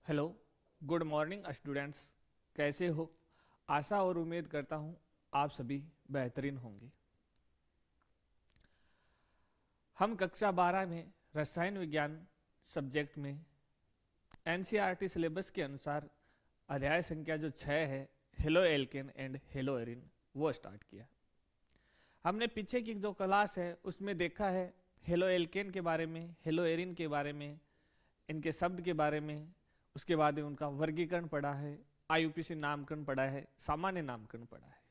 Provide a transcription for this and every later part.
Hello, good morning students. कैसे हो? आशा और उम्मीद करता हूँ आप सभी बेहतरीन होंगे। हम कक्षा 12 में रसायन विज्ञान सब्जेक्ट में एनसीईआरटी सिलेबस के अनुसार अध्याय संख्या जो 6 है, halo alkane and hello Erin, वो स्टार्ट किया। हमने पीछे की जो क्लास है उसमें देखा है हेलो एल्केन के बारे में, हेलो एरिन के बारे में, इनके शब्द के बारे में, उसके बाद में उनका वर्गीकरण पढ़ा है, आईयूपीसी नामकरण पढ़ा है, सामान्य नामकरण पढ़ा है।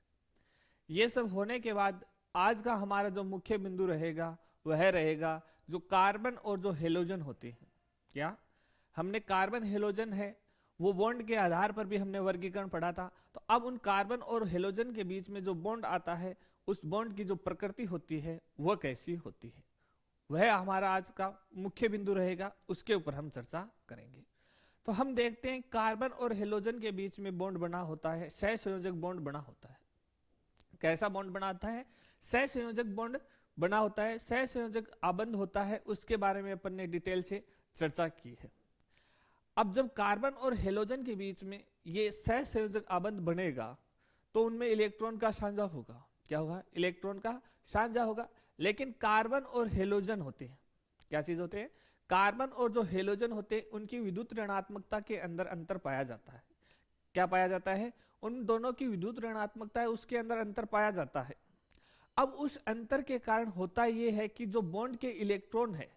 ये सब होने के बाद आज का हमारा जो मुख्य बिंदु रहेगा वह रहेगा जो कार्बन और जो हेलोजन होते हैं। क्या हमने कार्बन हेलोजन है वो बॉन्ड के आधार पर भी हमने वर्गीकरण पढ़ा था। तो अब उन कार्बन और हेलोजन के बीच में जो बॉन्ड आता है उस बॉन्ड की जो प्रकृति होती है वह कैसी होती है, वह हमारा आज का मुख्य बिंदु रहेगा, उसके ऊपर हम चर्चा करेंगे। तो हम देखते हैं कार्बन और हेलोजन के बीच में बॉन्ड बना होता है, सहसंयोजक बॉन्ड बना होता है। कैसा बॉन्ड बनाता है? सहसंयोजक बॉन्ड बना होता है, सहसंयोजक आबंध होता है। उसके बारे में अपन ने डिटेल से चर्चा की है। अब जब कार्बन और हेलोजन के बीच में ये सहसंयोजक आबंध बनेगा तो उनमें इलेक्ट्रॉन का साझा होगा। क्या होगा? इलेक्ट्रॉन का साझा होगा। लेकिन कार्बन और हेलोजन होते हैं, क्या चीज होते हैं? कार्बन और जो हेलोजन होते हैं उनकी विद्युत ऋणात्मकता के अंदर अंतर पाया जाता है। क्या पाया जाता है? उन दोनों की विद्युत ऋणात्मकता है उसके अंदर अंतर पाया जाता है। अब उस अंतर के कारण होता यह है कि जो बॉन्ड के इलेक्ट्रॉन है,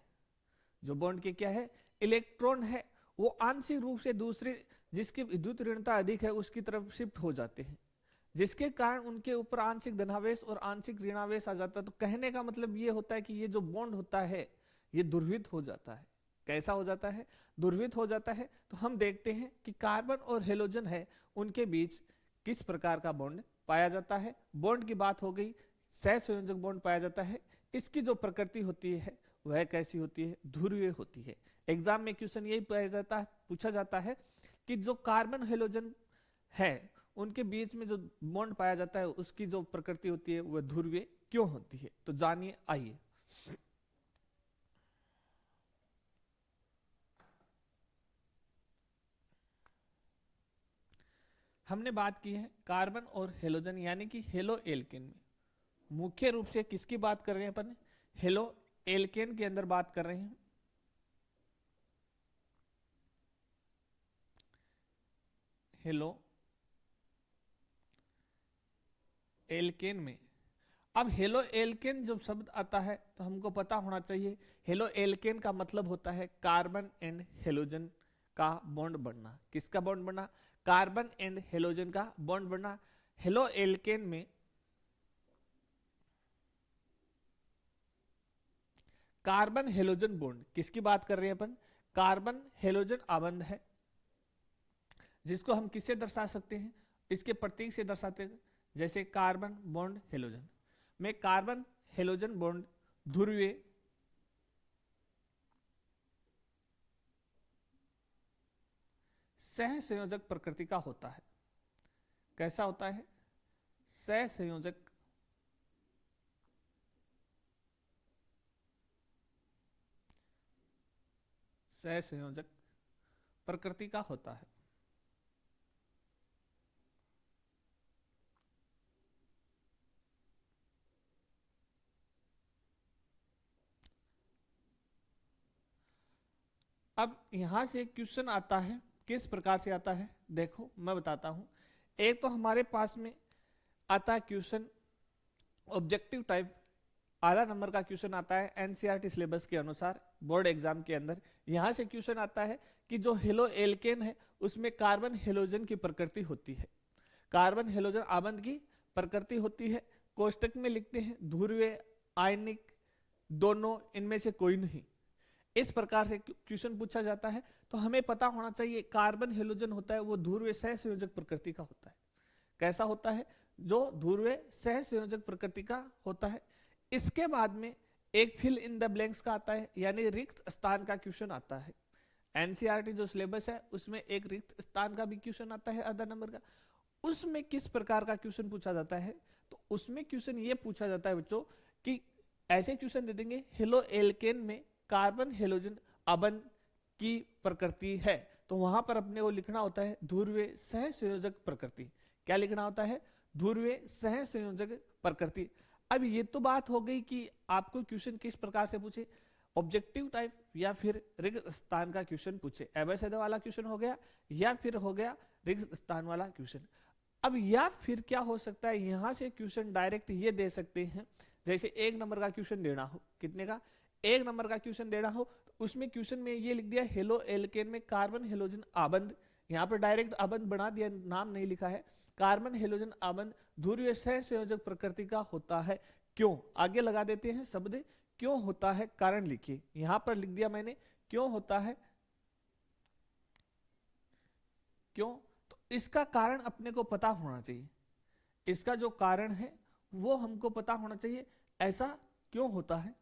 जो बॉन्ड के क्या है, इलेक्ट्रॉन है, वो आंशिक रूप से दूसरे जिसकी विद्युत ऋणता अधिक है उसकी तरफ शिफ्ट हो जाते हैं, जिसके कारण उनके ऊपर आंशिक धनावेश और आंशिक ऋणावेश आ जाता है। तो कहने का मतलब ये होता है कि ये जो बॉन्ड होता है ये दुर्वित हो जाता है। कैसा हो जाता है? दुर्वित हो जाता है। तो हम देखते हैं कि कार्बन और हेलोजन है उनके बीच किस प्रकार का बॉन्ड पाया जाता है। बॉन्ड की बात हो गई, सहसंयोजक बॉन्ड पाया जाता है। इसकी जो प्रकृति होती है वह कैसी होती है? ध्रुवीय होती है। एग्जाम में क्वेश्चन यही पूछा जाता है कि जो कार्बन हेलोजन है उनके बीच में जो बॉन्ड पाया जाता है उसकी जो प्रकृति होती है वह ध्रुवीय क्यों होती है? तो जानिए, आइए। हमने बात की है कार्बन और हेलोजन यानी कि हेलो एल्केन में। मुख्य रूप से किसकी बात कर रहे हैं अपन? हेलो एल्केन के अंदर बात कर रहे हैं। हेलो एल्केन में। अब हेलो एल्केन जब शब्द आता है तो हमको पता होना चाहिए हेलो एल्केन का मतलब होता है कार्बन एंड हेलोजन का बॉन्ड बनना। किसका बॉन्ड बनना? कार्बन एंड हेलोजन का बॉन्ड बनना। हेलो एल्केन में कार्बन हेलोजन बॉन्ड, किसकी बात कर रहे हैं अपन? कार्बन हेलोजन आबंध है, जिसको हम किससे दर्शा सकते हैं? इसके प्रतीक से दर्शाते हैं, जैसे कार्बन बॉन्ड हेलोजन में कार्बन हेलोजन बॉन्ड ध्रुवीय सहसंयोजक प्रकृति का होता है। कैसा होता है? सहसंयोजक सहसंयोजक प्रकृति का होता है। अब यहां से क्वेश्चन आता है, किस प्रकार से आता है? देखो मैं बताता हूं। एक तो हमारे पास में आता है क्वेश्चन ऑब्जेक्टिव टाइप, आधा नंबर का क्वेश्चन आता है एनसीईआरटी सिलेबस के अनुसार बोर्ड एग्जाम के अंदर। यहां से क्वेश्चन आता है कि जो हेलो एल्केन है उसमें कार्बन हेलोजन की प्रकृति होती है, कार्बन हेलोजन आबंध की प्रकृति होती है। कोष्टक में लिखते हैं ध्रुवीय, आयनिक, दोनों, इनमें से कोई नहीं। इस प्रकार से क्वेश्चन पूछा जाता है। तो हमें पता होना चाहिए कार्बन हेलोजन होता है वो ध्रुवीय सहसंयोजक प्रकृति का होता है। कैसा होता है? जो ध्रुवीय सहसंयोजक प्रकृति का होता है। इसके बाद में एक फिल इन द ब्लैंक्स का आता है, यानी रिक्त स्थान का क्वेश्चन आता है। एनसीईआरटी जो सिलेबस है उसमें एक रिक्त स्थान का भी क्वेश्चन आता है आधा नंबर का। उसमें किस प्रकार का क्वेश्चन पूछा जाता है? तो उसमें क्वेश्चन ये पूछा जाता है बच्चों कि ऐसे क्वेश्चन दे देंगे हेलो एल्केन में कार्बन हेलोजन आबंध की प्रकृति है, तो वहां पर अपने को लिखना होता है ध्रुवीय सहसंयोजक प्रकृति। क्या लिखना होता है? ध्रुवीय सहसंयोजक प्रकृति। अब ये तो बात हो गई कि आपको क्वेश्चन किस प्रकार से पूछे, ऑब्जेक्टिव टाइप या फिर रिक्त स्थान का क्वेश्चन पूछे, एवं वाला क्वेश्चन हो गया या फिर हो गया रिक्त स्थान वाला क्वेश्चन। अब या फिर क्या हो सकता है, यहां से क्वेश्चन डायरेक्ट ये दे सकते हैं, जैसे 1 नंबर का क्वेश्चन देना हो, कितने का? 1 नंबर का क्वेश्चन देना हो, तो उसमें क्वेश्चन में ये लिख दिया हेलो एल्केन में कार्बन हेलोजन आबंध, यहाँ पर डायरेक्ट आबंध बना दिया, नाम नहीं लिखा है। कार्बन हेलोजन आबंध ध्रुवीय सहसंयोजक प्रकृति का होता है। क्यों? आगे लगा देते हैं शब्द क्यों होता है, कारण लिखिए। यहां पर लिख दिया मैंने क्यों होता है, क्यों? तो इसका कारण अपने को पता होना चाहिए, इसका जो कारण है वो हमको पता होना चाहिए, ऐसा क्यों होता है।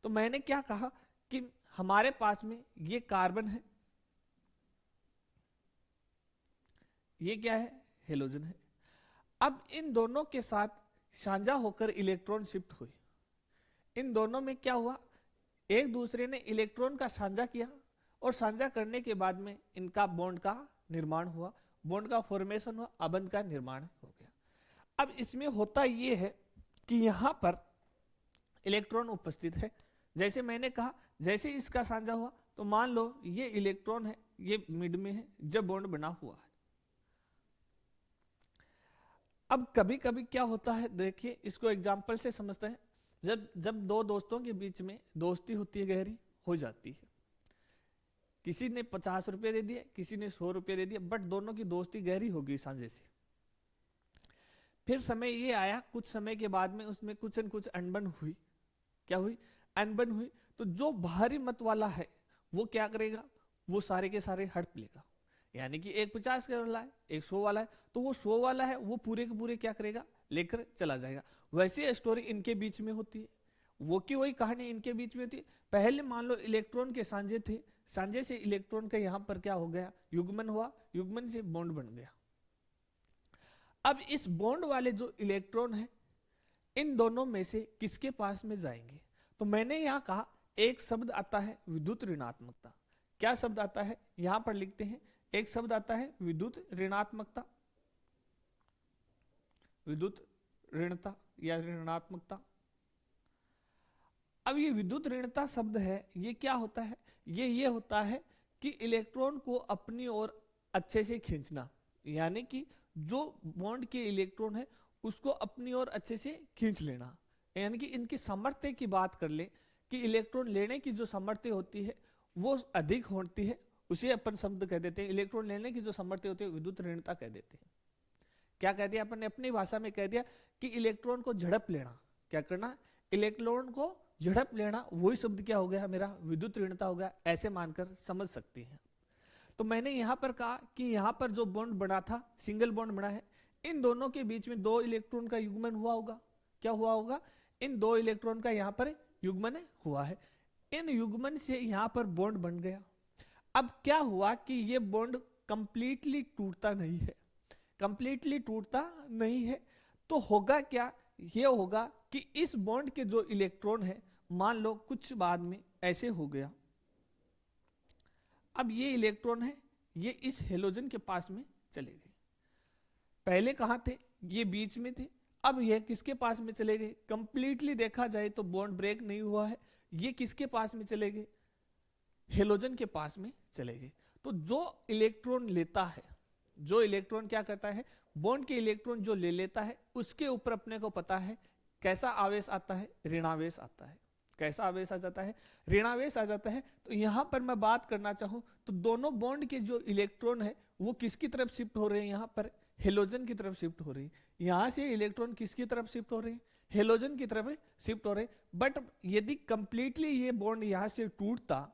तो मैंने क्या कहा कि हमारे पास में ये कार्बन है, ये क्या है? हेलोजन है। अब इन दोनों के साथ साझा होकर इलेक्ट्रॉन शिफ्ट हुए, इन दोनों में क्या हुआ, एक दूसरे ने इलेक्ट्रॉन का साझा किया और साझा करने के बाद में इनका बॉन्ड का निर्माण हुआ, बॉन्ड का फॉर्मेशन हुआ, आबंध का निर्माण हो गया। अब इसमें होता यह है कि यहां पर इलेक्ट्रॉन उपस्थित है, जैसे मैंने कहा जैसे इसका साझा हुआ तो मान लो ये इलेक्ट्रॉन है, ये मिड में है जब बॉन्ड बना हुआ है। अब कभी कभी क्या होता है, देखिए इसको एग्जांपल से समझते हैं। जब दो दोस्तों के बीच में दोस्ती होती है, गहरी हो जाती है, किसी ने 50 रुपए दे दिए, किसी ने 100 रुपए दे दिए, बट दोनों की दोस्ती गहरी हो गई साझे से। फिर समय ये आया, कुछ समय के बाद में उसमें कुछ न कुछ अनबन हुई। क्या हुई? अनबन हुई। तो जो भारी मत वाला है वो क्या करेगा, वो सारे के सारे हड़प लेगा। यानी कि एक 50 का वाला है, एक 100 वाला है, तो वो 100 वाला है वो पूरे के पूरे क्या करेगा, लेकर चला जाएगा। वैसे स्टोरी इनके बीच में होती है, वो की वही कहानी इनके बीच में होती है। पहले मान लो इलेक्ट्रॉन के साझे थे, साझे से इलेक्ट्रॉन का यहां पर क्या हो गया, युग्मन हुआ, युग्मन से बॉन्ड बन गया। अब इस बॉन्ड वाले जो इलेक्ट्रॉन है इन दोनों में से किसके पास में जाएंगे? तो मैंने यहां कहा एक शब्द आता है विद्युत ऋणात्मकता। क्या शब्द आता है? यहां पर लिखते हैं, एक शब्द आता है विद्युत ऋणात्मकता, विद्युत ऋणता या ऋणात्मकता। अब ये विद्युत ऋणता शब्द है, ये क्या होता है? ये होता है कि इलेक्ट्रॉन को अपनी ओर अच्छे से खींचना, यानी कि जो बॉन्ड के इलेक्ट्रॉन है उसको अपनी ओर अच्छे से खींच लेना। यानी कि इनकी सामर्थ्य की बात कर ले कि इलेक्ट्रॉन लेने की जो सामर्थ्य होती है वो अधिक होती है, उसे अपन शब्द कह देते हैं, इलेक्ट्रॉन लेने की जो सामर्थ्य होती है विद्युत ऋणता कह देते हैं। क्या कह दिया अपन ने अपनी भाषा में? कह दिया कि इलेक्ट्रॉन को झड़प लेना। क्या करना? इलेक्ट्रॉन को झड़प लेना। वही शब्द क्या हो गया मेरा, विद्युत ऋणता हो गया। ऐसे मानकर समझ सकते हैं। तो मैंने यहां पर कहा कि यहां पर जो बॉन्ड बना था, सिंगल बॉन्ड बना है, इन दोनों के बीच में 2 इलेक्ट्रॉन का युग्मन हुआ होगा। क्या हुआ होगा? इन 2 इलेक्ट्रॉन का यहां पर युग्मन हुआ है। इन युग्मन से यहां पर बॉन्ड बन गया। अब क्या हुआ कि ये बॉन्ड कंप्लीटली टूटता नहीं है, कंप्लीटली टूटता नहीं है। तो होगा क्या, ये होगा कि इस बॉन्ड के जो इलेक्ट्रॉन है, मान लो कुछ बाद में ऐसे हो गया। अब ये इलेक्ट्रॉन है, ये इस हेलोजन के पास में चले गए। पहले कहां थे? ये बीच में थे। अब ये किसके पास में चले गए? कंप्लीटली देखा जाए तो बॉन्ड ब्रेक नहीं हुआ है। ये किसके पास में चले गए? हेलोजन के पास में चले गए। तो जो इलेक्ट्रॉन लेता है, जो इलेक्ट्रॉन क्या करता है, बॉन्ड के इलेक्ट्रॉन जो ले लेता है उसके ऊपर अपने को पता है कैसा आवेश आता है, ऋणावेश आता है। कैसा आवेश आ जाता है? ऋणावेश आ जाता है। तो यहां पर मैं बात करना चाहूं तो दोनों बॉन्ड के जो इलेक्ट्रॉन है वो किसकी तरफ शिफ्ट हो रहे हैं? यहां पर हेलोजन की तरफ शिफ्ट हो रही है। यहां से इलेक्ट्रॉन किसकी तरफ शिफ्ट हो रहे हैं? हेलोजन की तरफ शिफ्ट हो रहे हैं। बट यदि कंप्लीटली ये बॉन्ड यहां से टूटता,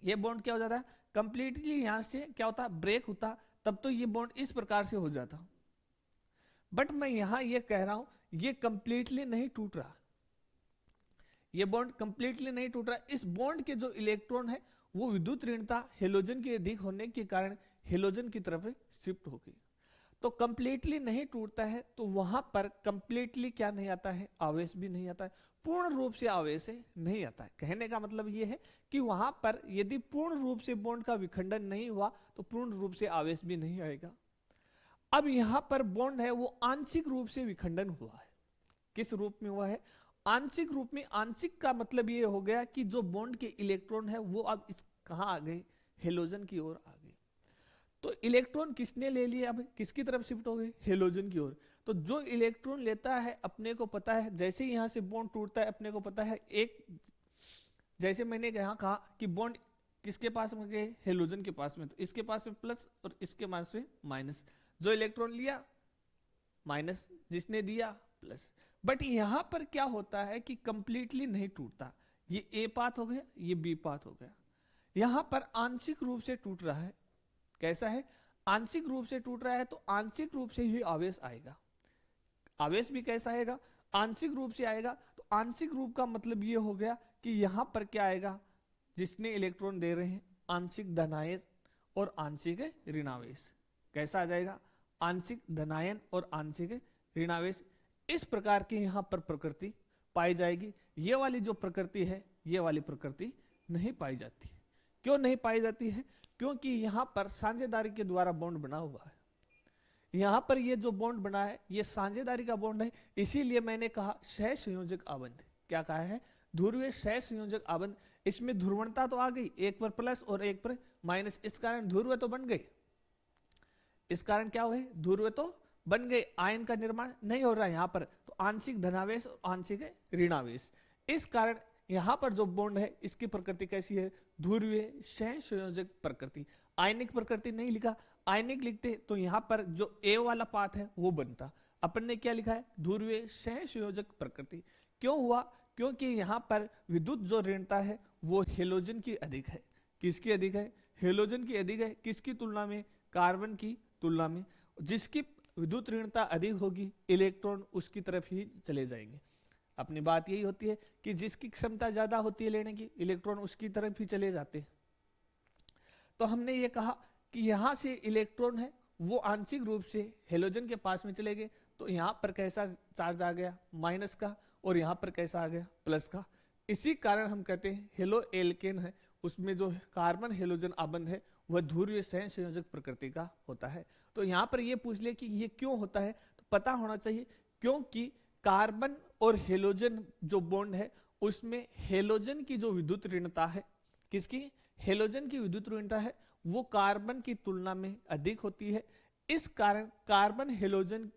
ये बॉन्ड क्या हो जाता है, कंप्लीटली यहां से क्या होता, ब्रेक होता, तब तो ये बॉन्ड इस प्रकार से हो जाता। बट मैं यहां ये कह रहा हूं ये कंप्लीटली नहीं टूट रहा, ये बॉन्ड कंप्लीटली नहीं टूट रहा। इस बॉन्ड के जो इलेक्ट्रॉन है वो विद्युत ऋणता हेलोजन के अधिक होने के कारण हेलोजन की तरफ शिफ्ट हो गई। तो कंप्लीटली नहीं टूटता है तो वहां पर कंप्लीटली क्या नहीं आता है, आवेश भी नहीं आता है, पूर्ण रूप से आवेश नहीं आता है। कहने का मतलब ये है कि वहां पर यदि पूर्ण रूप से बॉन्ड का विखंडन नहीं हुआ तो पूर्ण रूप से आवेश भी नहीं आएगा। अब यहां पर बॉन्ड है वो आंशिक रूप से विखंडन हुआ है। किस रूप में हुआ है? आंशिक रूप में। आंशिक का मतलब ये हो गया कि जो बॉन्ड के इलेक्ट्रॉन है वो अब कहां आ गए? हेलोजन की ओर आ गए। तो इलेक्ट्रॉन किसने ले लिया? अब किसकी तरफ शिफ्ट हो गए? हेलोजन की ओर। तो जो इलेक्ट्रॉन लेता है अपने को पता है, जैसे ही यहां से बॉन्ड टूटता है अपने को पता है एक, जैसे मैंने यहाँ कहा कि बॉन्ड किसके पास में गए? हेलोजन के पास में। तो इसके पास में प्लस और इसके पास में माइनस। जो इलेक्ट्रॉन लिया माइनस, जिसने दिया प्लस। बट यहां पर क्या होता है कि कंप्लीटली नहीं टूटता। ये ए पाथ हो गया, ये बी पाथ हो गया। यहां पर आंशिक रूप से टूट रहा है। कैसा है? आंशिक रूप से टूट रहा है तो आंशिक रूप से ही आवेश आएगा। आवेश भी कैसा आएगा? आंशिक रूप से आएगा। तो आंशिक रूप का मतलब ये हो गया कि यहां पर क्या आएगा? जिसने इलेक्ट्रॉन दे रहे हैं आंशिक धनायन और आंशिक ऋणावेश। कैसा आ जाएगा? आंशिक धनायन और आंशिक ऋणावेश। इस प्रकार की यहां पर प्रकृति पाई जाएगी। ये वाली जो प्रकृति है, ये वाली प्रकृति नहीं पाई जाती। क्यों नहीं पाई जाती है? क्योंकि यहां पर साझेदारी के द्वारा बॉन्ड बना हुआ है। यहां पर ये जो बॉन्ड बना है ये साझेदारी का बॉन्ड है। इसीलिए मैंने कहा सहसंयोजक आबंध। क्या कहा है? ध्रुवीय सहसंयोजक आबंध। इसमें ध्रुवणता तो आ गई, एक पर प्लस और एक पर माइनस, इस कारण ध्रुव तो बन गए। इस कारण क्या हो गए? ध्रुव तो बन गए। आयन का निर्माण नहीं हो रहा है यहां पर। तो आंशिक धनावेश और आंशिक ऋणावेश। इस कारण यहां पर जो बॉन्ड है इसकी प्रकृति कैसी है? ध्रुवीय सहसंयोजक प्रकृति। आयनिक प्रकृति नहीं लिखा, आयनिक लिखते तो यहां पर जो ए वाला पाथ है वो बनता। अपन ने क्या लिखा है? ध्रुवीय सहसंयोजक प्रकृति। क्यों हुआ? क्योंकि यहां पर विद्युत जो ऋणता है वो हेलोजन की अधिक है। किसकी अधिक है? हेलोजन की अधिक है। किसकी तुलना में? कार्बन की तुलना में। जिसकी विद्युत ऋणता अधिक होगी इलेक्ट्रॉन उसकी तरफ ही चले जाएंगे। अपनी बात यही होती है कि जिसकी क्षमता ज्यादा होती है लेने की, इलेक्ट्रॉन उसकी तरफ ही चले जाते हैं। तो हमने ये कहा कि यहां से इलेक्ट्रॉन है वो आंशिक रूप से हेलोजन के पास में चले गए। तो यहां पर कैसा चार्ज आ गया? माइनस का। और यहां पर कैसा आ गया? प्लस का। इसी कारण हम कहते हैं हेलो एल्केन है उसमें जो कार्बन हेलोजन आबंध है वह ध्रुवीय सहसंयोजक प्रकृति का होता है। तो यहां पर यह पूछ ले कि ये क्यों होता है, तो पता होना चाहिए क्योंकि कार्बन और हेलोजन जो बॉन्ड है उसमें हेलोजन की जो विद्युत ऋणता है, किसकी? हेलोजन की विद्युत ऋणता है वो कार्बन की तुलना में अधिक होती है। इस कारण कार्बन हेलोजन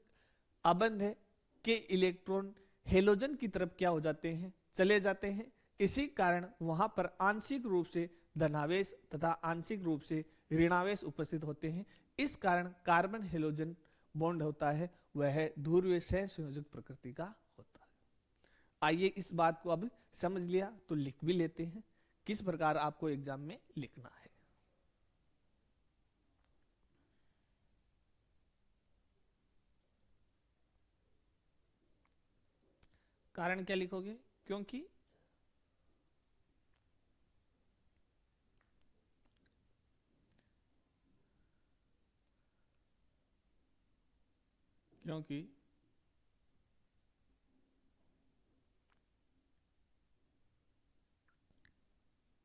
आबंध है के इलेक्ट्रॉन हेलोजन की तरफ क्या हो जाते हैं? चले जाते हैं। इसी कारण वहां पर आंशिक रूप से धनावेश तथा आंशिक रूप से ऋणावेश उपस्थित होते हैं। इस कारण कार्बन हेलोजन बॉन्ड होता है वह ध्रुवीय सहसंयोजक प्रकृति का होता है। आइए इस बात को अब समझ लिया तो लिख भी लेते हैं किस प्रकार आपको एग्जाम में लिखना है। कारण क्या लिखोगे? क्योंकि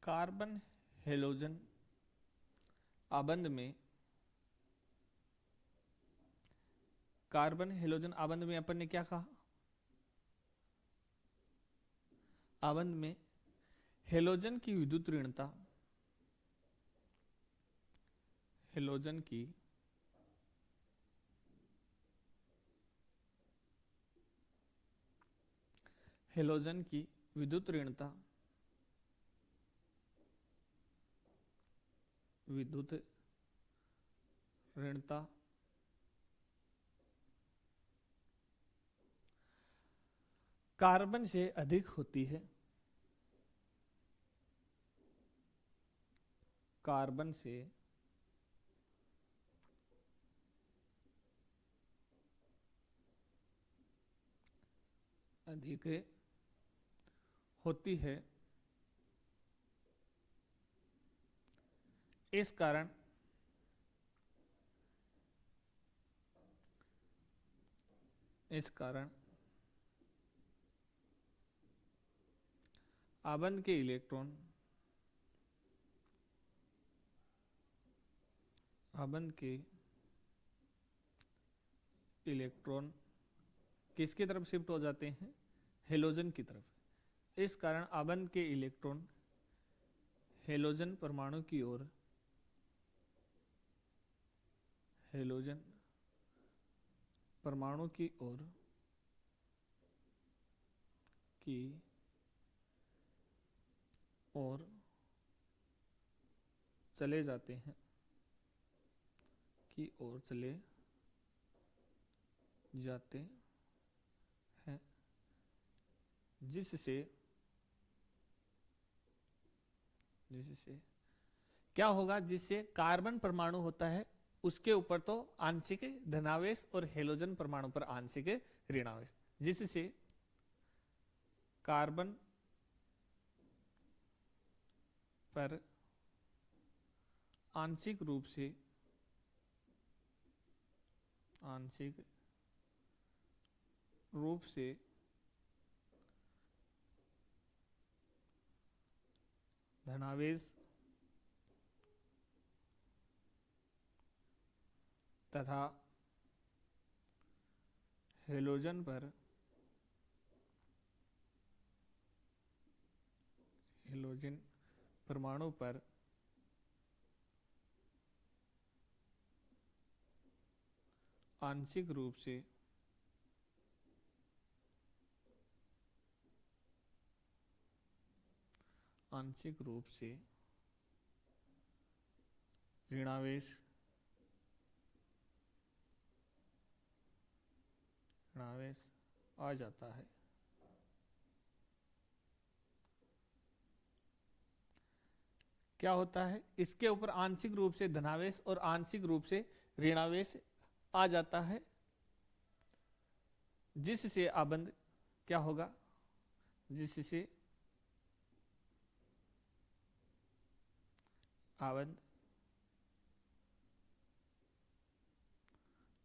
कार्बन हेलोजन आबंध में, कार्बन हेलोजन आबंध में अपन ने क्या कहा? आबंध में हेलोजन की विद्युत ऋणता, हेलोजन की हेलोजन की विद्युत ऋणता, विद्युत ऋणता कार्बन से अधिक होती है। कार्बन से अधिक होती है। इस कारण आबंध के इलेक्ट्रॉन किसकी तरफ शिफ्ट हो जाते हैं? हेलोजन की तरफ। इस कारण आबंध के इलेक्ट्रॉन हेलोजन परमाणु की ओर चले जाते हैं, जिससे क्या होगा? जिससे कार्बन परमाणु होता है उसके ऊपर तो आंशिक धनावेश और हेलोजन परमाणु पर आंशिक ऋणावेश, जिससे कार्बन पर आंशिक रूप से धनावेश तथा हेलोजन परमाणु पर आंशिक रूप से ऋणावेश आ जाता है। क्या होता है? इसके ऊपर आंशिक रूप से धनावेश और आंशिक रूप से ऋणावेश आ जाता है, जिससे आबंध क्या होगा? जिससे आबंध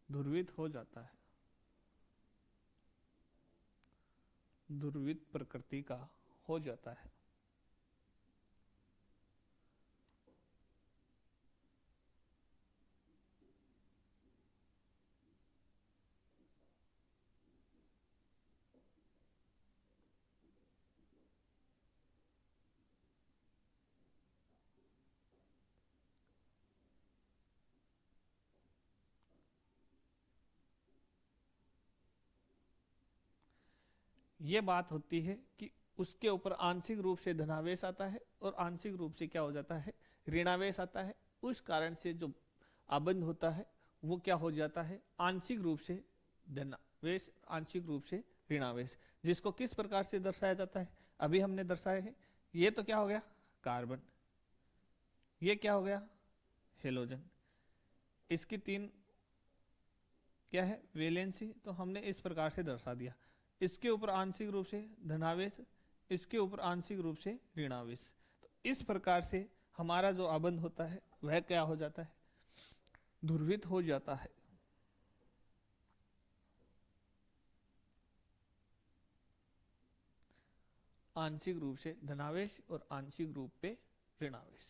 ध्रुवित हो जाता है, ध्रुवित प्रकृति का हो जाता है। ये बात होती है कि उसके ऊपर आंशिक रूप से धनावेश आता है और आंशिक रूप से क्या हो जाता है? ऋणावेश आता है। उस कारण से जो आबंध होता है वो क्या हो जाता है? आंशिक रूप से धनावेश, आंशिक रूप से ऋणावेश, जिसको किस प्रकार से दर्शाया जाता है? अभी हमने दर्शाया है। ये तो क्या हो गया? कार्बन। ये क्या हो गया? हेलोजन। इसकी 3 क्या है? वैलेंसी। तो हमने इस प्रकार से दर्शा दिया। इसके ऊपर आंशिक रूप से धनावेश, इसके ऊपर आंशिक रूप से ऋणावेश। तो इस प्रकार से हमारा जो आबंध होता है वह क्या हो जाता है? ध्रुवित हो जाता है। आंशिक रूप से धनावेश और आंशिक रूप पे ऋणावेश।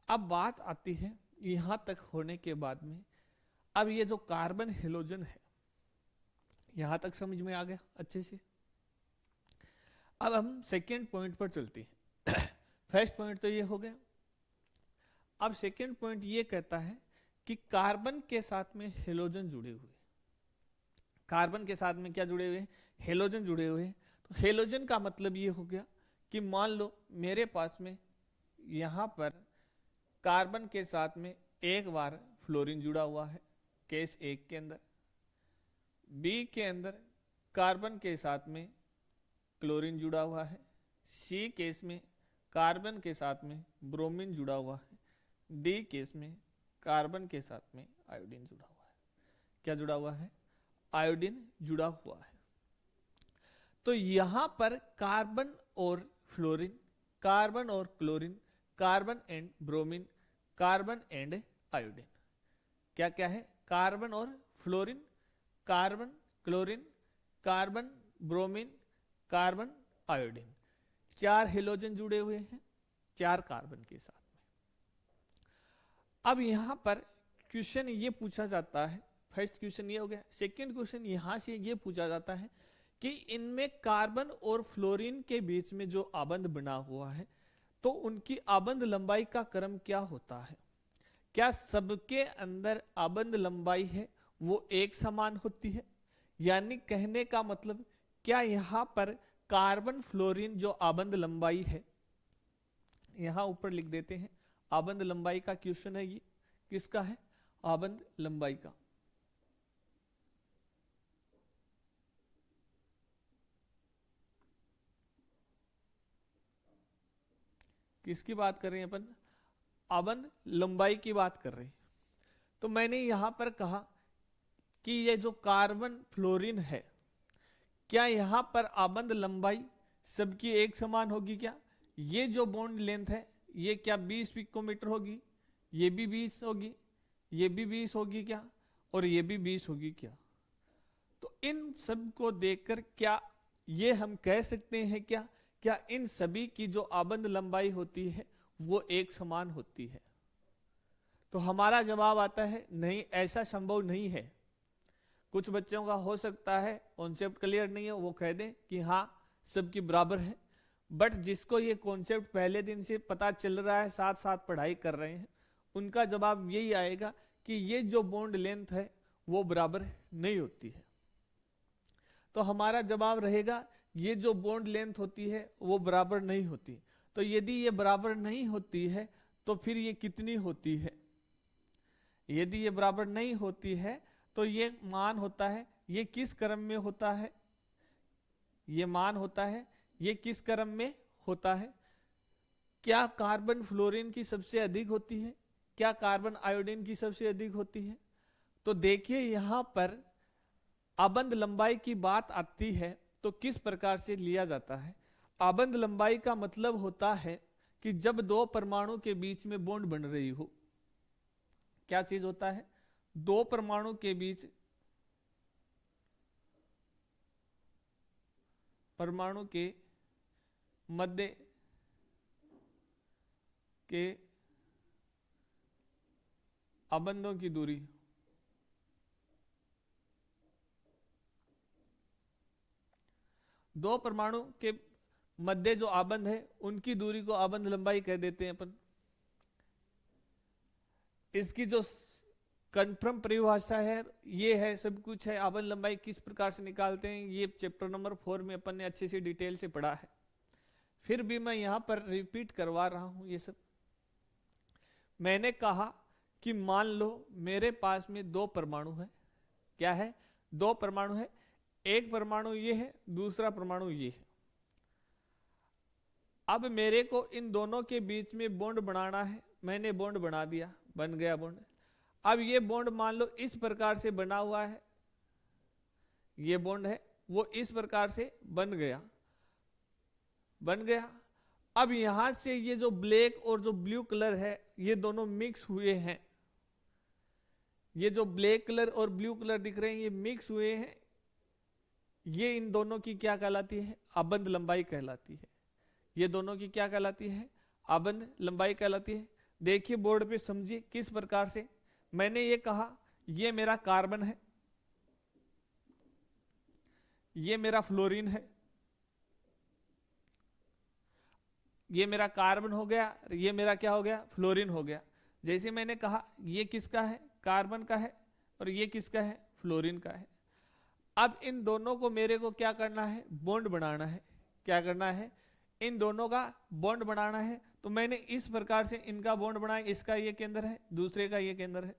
अब बात आती है यहां तक होने के बाद में, अब ये जो कार्बन हेलोजन है यहां तक समझ में आ गया अच्छे से। अब हम सेकेंड पॉइंट पर चलते हैं। फर्स्ट पॉइंट तो ये हो गया। अब सेकेंड पॉइंट ये कहता है कि कार्बन के साथ में हेलोजन जुड़े हुए, कार्बन के साथ में क्या जुड़े हुए? हेलोजन जुड़े हुए। तो हेलोजन का मतलब ये हो गया कि मान लो मेरे पास में यहां पर कार्बन के साथ में एक बार फ्लोरीन जुड़ा हुआ है केस 1 के अंदर, बी के अंदर कार्बन के साथ में क्लोरीन जुड़ा हुआ है, सी केस में कार्बन के साथ में ब्रोमीन जुड़ा हुआ है, डी केस में कार्बन के साथ में आयोडीन जुड़ा हुआ है। क्या जुड़ा हुआ है? आयोडीन जुड़ा हुआ है। तो यहां पर कार्बन और फ्लोरीन, कार्बन और chlorine, carbon and bromine, carbon and iodine, क्या क्या है? कार्बन और fluorine, carbon chlorine, carbon bromine, carbon iodine. 4 halogen जुड़े हुए हैं 4 कार्बन के साथ में। अब यहां पर क्वेश्चन ये पूछा जाता है, फर्स्ट क्वेश्चन ये हो गया। सेकंड क्वेश्चन यहां से ये पूछा जाता है कि इनमें कार्बन और फ्लोरीन के बीच में जो आबंध बना हुआ है तो उनकी आबंध लंबाई का क्रम क्या होता है। क्या सबके अंदर आबंध लंबाई है वो एक समान होती है, यानी कहने का मतलब क्या यहां पर कार्बन फ्लोरीन जो आबंध लंबाई है, यहां ऊपर लिख देते हैं आबंध लंबाई का क्वेश्चन है, ये किसका है, आबंध लंबाई का। किसकी बात कर रहे हैं अपन, आबंध लंबाई की बात कर रहे हैं। तो मैंने यहां पर कहा कि ये जो कार्बन फ्लोरीन है, क्या यहां पर आबंध लंबाई सबकी एक समान होगी क्या। ये जो बॉन्ड लेंथ है ये क्या 20 पिकोमीटर होगी, ये भी 20 होगी, ये भी 20 होगी क्या, और ये भी 20 होगी क्या। तो इन सब को देखकर क्या ये हम कह सकते हैं क्या इन सभी की जो आबंध लंबाई होती है वो एक समान होती है। तो हमारा जवाब आता है नहीं, ऐसा संभव नहीं है। कुछ बच्चों का हो सकता है कॉन्सेप्ट क्लियर नहीं है, वो कह दें कि हाँ सबकी बराबर है, बट जिसको ये कॉन्सेप्ट पहले दिन से पता चल रहा है, साथ साथ पढ़ाई कर रहे हैं, उनका जवाब यही आएगा कि ये जो बॉन्ड लेंथ है वो बराबर नहीं होती है। तो हमारा जवाब रहेगा ये जो बॉन्ड लेंथ होती है वो बराबर नहीं होती। तो यदि ये बराबर नहीं होती है तो फिर ये कितनी होती है। यदि ये बराबर नहीं होती है तो ये मान होता है, ये किस क्रम में होता है, ये मान होता है ये किस क्रम में होता है। क्या कार्बन फ्लोरीन की सबसे अधिक होती है, क्या कार्बन आयोडीन की सबसे अधिक होती है। तो देखिए यहां पर आबंध लंबाई की बात आती है तो किस प्रकार से लिया जाता है। आबंध लंबाई का मतलब होता है कि जब दो परमाणु के बीच में बॉन्ड बन रही हो, क्या चीज होता है, दो परमाणु के बीच, परमाणु के मध्य के आबंधों की दूरी, दो परमाणु के मध्य जो आबंध है उनकी दूरी को आबंध लंबाई कह देते हैं अपन। इसकी जो कन्फर्म परिभाषा है ये है, सब कुछ है। आबंध लंबाई किस प्रकार से निकालते हैं ये चैप्टर नंबर 4 में अपन ने अच्छे से डिटेल से पढ़ा है, फिर भी मैं यहां पर रिपीट करवा रहा हूं ये सब। मैंने कहा कि मान लो मेरे पास में दो परमाणु है, क्या है, दो परमाणु है, एक परमाणु ये है, दूसरा परमाणु ये है। अब मेरे को इन दोनों के बीच में बॉन्ड बनाना है, मैंने बॉन्ड बना दिया, बन गया बॉन्ड। अब ये बॉन्ड मान लो इस प्रकार से बना हुआ है, ये बॉन्ड है वो इस प्रकार से बन गया, बन गया। अब यहां से ये जो ब्लैक और जो ब्लू कलर है ये दोनों मिक्स हुए हैं, ये जो ब्लैक कलर और ब्लू कलर दिख रहे हैं ये मिक्स हुए हैं, ये इन दोनों की क्या कहलाती है, आबंध लंबाई कहलाती है। ये दोनों की क्या कहलाती है, आबंध लंबाई कहलाती है। देखिए बोर्ड पे समझिए किस प्रकार से मैंने ये कहा, ये मेरा कार्बन है, ये मेरा फ्लोरीन है, ये मेरा कार्बन हो गया, ये मेरा क्या हो गया, फ्लोरीन हो गया। जैसे मैंने कहा ये किसका है, कार्बन का है, और ये किसका है, फ्लोरीन का है। अब इन दोनों को मेरे को क्या करना है, बॉन्ड बनाना है। क्या करना है, इन दोनों का बॉन्ड बनाना है। तो मैंने इस प्रकार से इनका बॉन्ड बनाया, इसका ये केंद्र है, दूसरे का ये केंद्र है।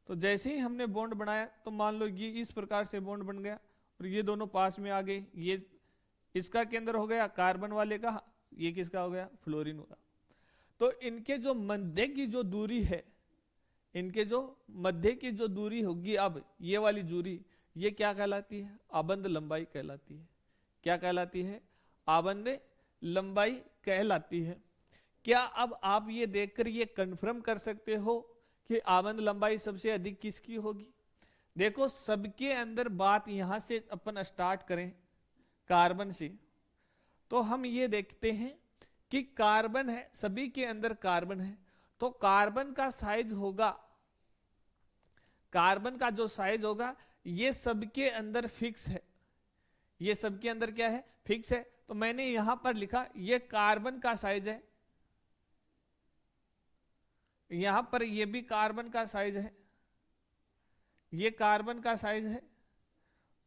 तो जैसे ही हमने बॉन्ड बनाया तो मान लो ये इस प्रकार से बॉन्ड बन गया और ये दोनों पास में आ गए। ये इसका केंद्र हो गया कार्बन वाले का, ये किसका हो गया, फ्लोरीन होगा। तो इनके जो मध्य की जो दूरी है, इनके जो मध्य की जो दूरी होगी, अब ये वाली दूरी, ये क्या कहलाती है, आबंध लंबाई कहलाती है। क्या कहलाती है, आबंध लंबाई कहलाती है। क्या अब आप ये देखकर ये कंफर्म कर सकते हो कि आबंध लंबाई सबसे अधिक किसकी होगी। देखो सबके अंदर बात यहां से अपन स्टार्ट करें कार्बन से, तो हम ये देखते हैं कि कार्बन है, सभी के अंदर कार्बन है, तो कार्बन का साइज होगा, कार्बन का जो साइज होगा ये सबके अंदर फिक्स है, ये सबके अंदर क्या है, फिक्स है। तो मैंने यहां पर लिखा ये कार्बन का साइज है, यहां पर ये भी कार्बन का साइज है, ये कार्बन का साइज है,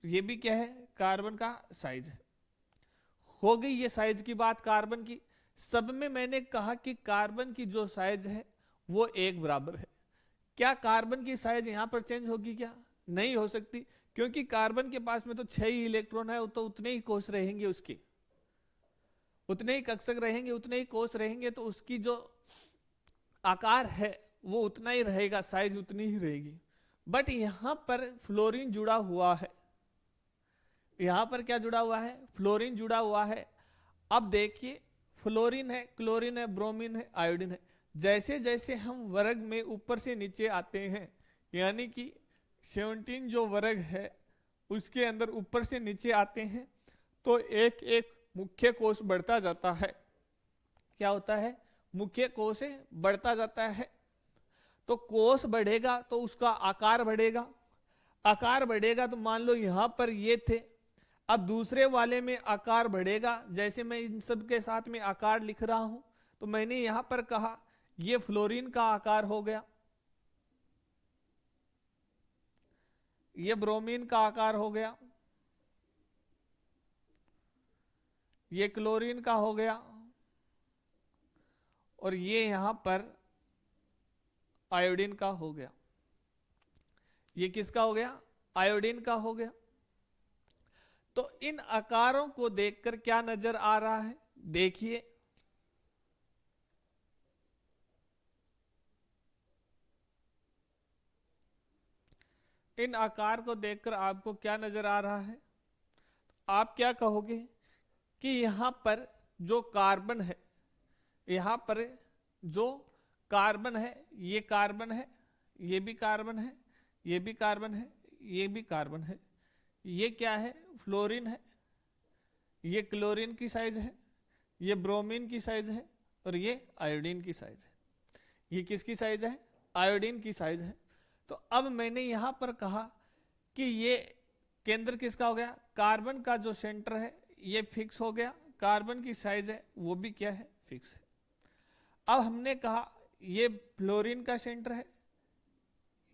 ये भी क्या है, कार्बन का साइज है। हो गई ये साइज की बात कार्बन की। सब में मैंने कहा कि कार्बन की जो साइज है वो एक बराबर है। क्या कार्बन की साइज यहां पर चेंज होगी क्या? नहीं हो सकती, क्योंकि कार्बन के पास में तो 6 ही इलेक्ट्रॉन है, तो उतने ही कोष रहेंगे, उसके उतने ही कक्षक रहेंगे, उतने ही कोष रहेंगे, तो उसकी जो आकार है वो उतना ही रहेगा, साइज उतनी ही रहेगी। बट यहां पर फ्लोरीन जुड़ा हुआ है, यहां पर क्या जुड़ा हुआ है, फ्लोरीन जुड़ा हुआ है। अब देखिए फ्लोरीन है, क्लोरीन है, ब्रोमीन है, आयोडीन है। जैसे जैसे हम वर्ग में ऊपर से नीचे आते हैं, यानी कि 17 जो वर्ग है उसके अंदर ऊपर से नीचे आते हैं, तो एक एक मुख्य कोष बढ़ता जाता है। क्या होता है, मुख्य कोष बढ़ता जाता है। तो कोष बढ़ेगा तो उसका आकार बढ़ेगा, आकार बढ़ेगा तो मान लो यहां पर ये थे, अब दूसरे वाले में आकार बढ़ेगा। जैसे मैं इन सब के साथ में आकार लिख रहा हूं, तो मैंने यहां पर कहा ये फ्लोरीन का आकार हो गया, ये ब्रोमीन का आकार हो गया, ये क्लोरीन का हो गया, और ये यहां पर आयोडीन का हो गया। ये किसका हो गया, आयोडीन का हो गया। तो इन आकारों को देखकर क्या नजर आ रहा है, देखिए इन आकार को देखकर आपको क्या नजर आ रहा है। आप क्या कहोगे कि यहां पर जो कार्बन है, यहां पर जो कार्बन है, ये कार्बन है, ये भी कार्बन है, ये भी कार्बन है, ये भी कार्बन है, ये क्या है, फ्लोरीन है, ये क्लोरीन की साइज है, ये ब्रोमीन की साइज है, और ये आयोडीन की साइज है। ये किसकी साइज है, आयोडीन की साइज है। तो अब मैंने यहां पर कहा कि ये केंद्र किसका हो गया, कार्बन का जो सेंटर है ये फिक्स हो गया, कार्बन की साइज है वो भी क्या है, फिक्स है। अब हमने कहा ये फ्लोरीन का सेंटर है,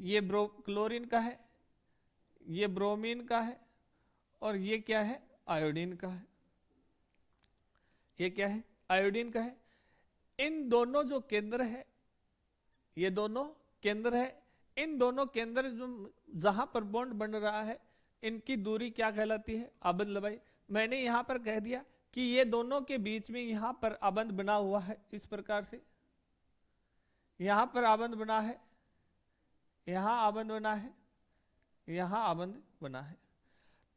ये क्लोरीन का है, ये ब्रोमीन का है, और ये क्या है, आयोडीन का है। ये क्या है, आयोडीन का है। इन दोनों जो केंद्र है, ये दोनों केंद्र है, इन दोनों केंद्र जो जहां पर बॉन्ड बन रहा है, इनकी दूरी क्या कहलाती है, आबंध लंबाई। मैंने यहां पर कह दिया कि ये दोनों के बीच में यहां पर आबंध बना हुआ है, इस प्रकार से यहां पर आबंध बना है, यहां आबंध बना है, यहां आबंध बना है।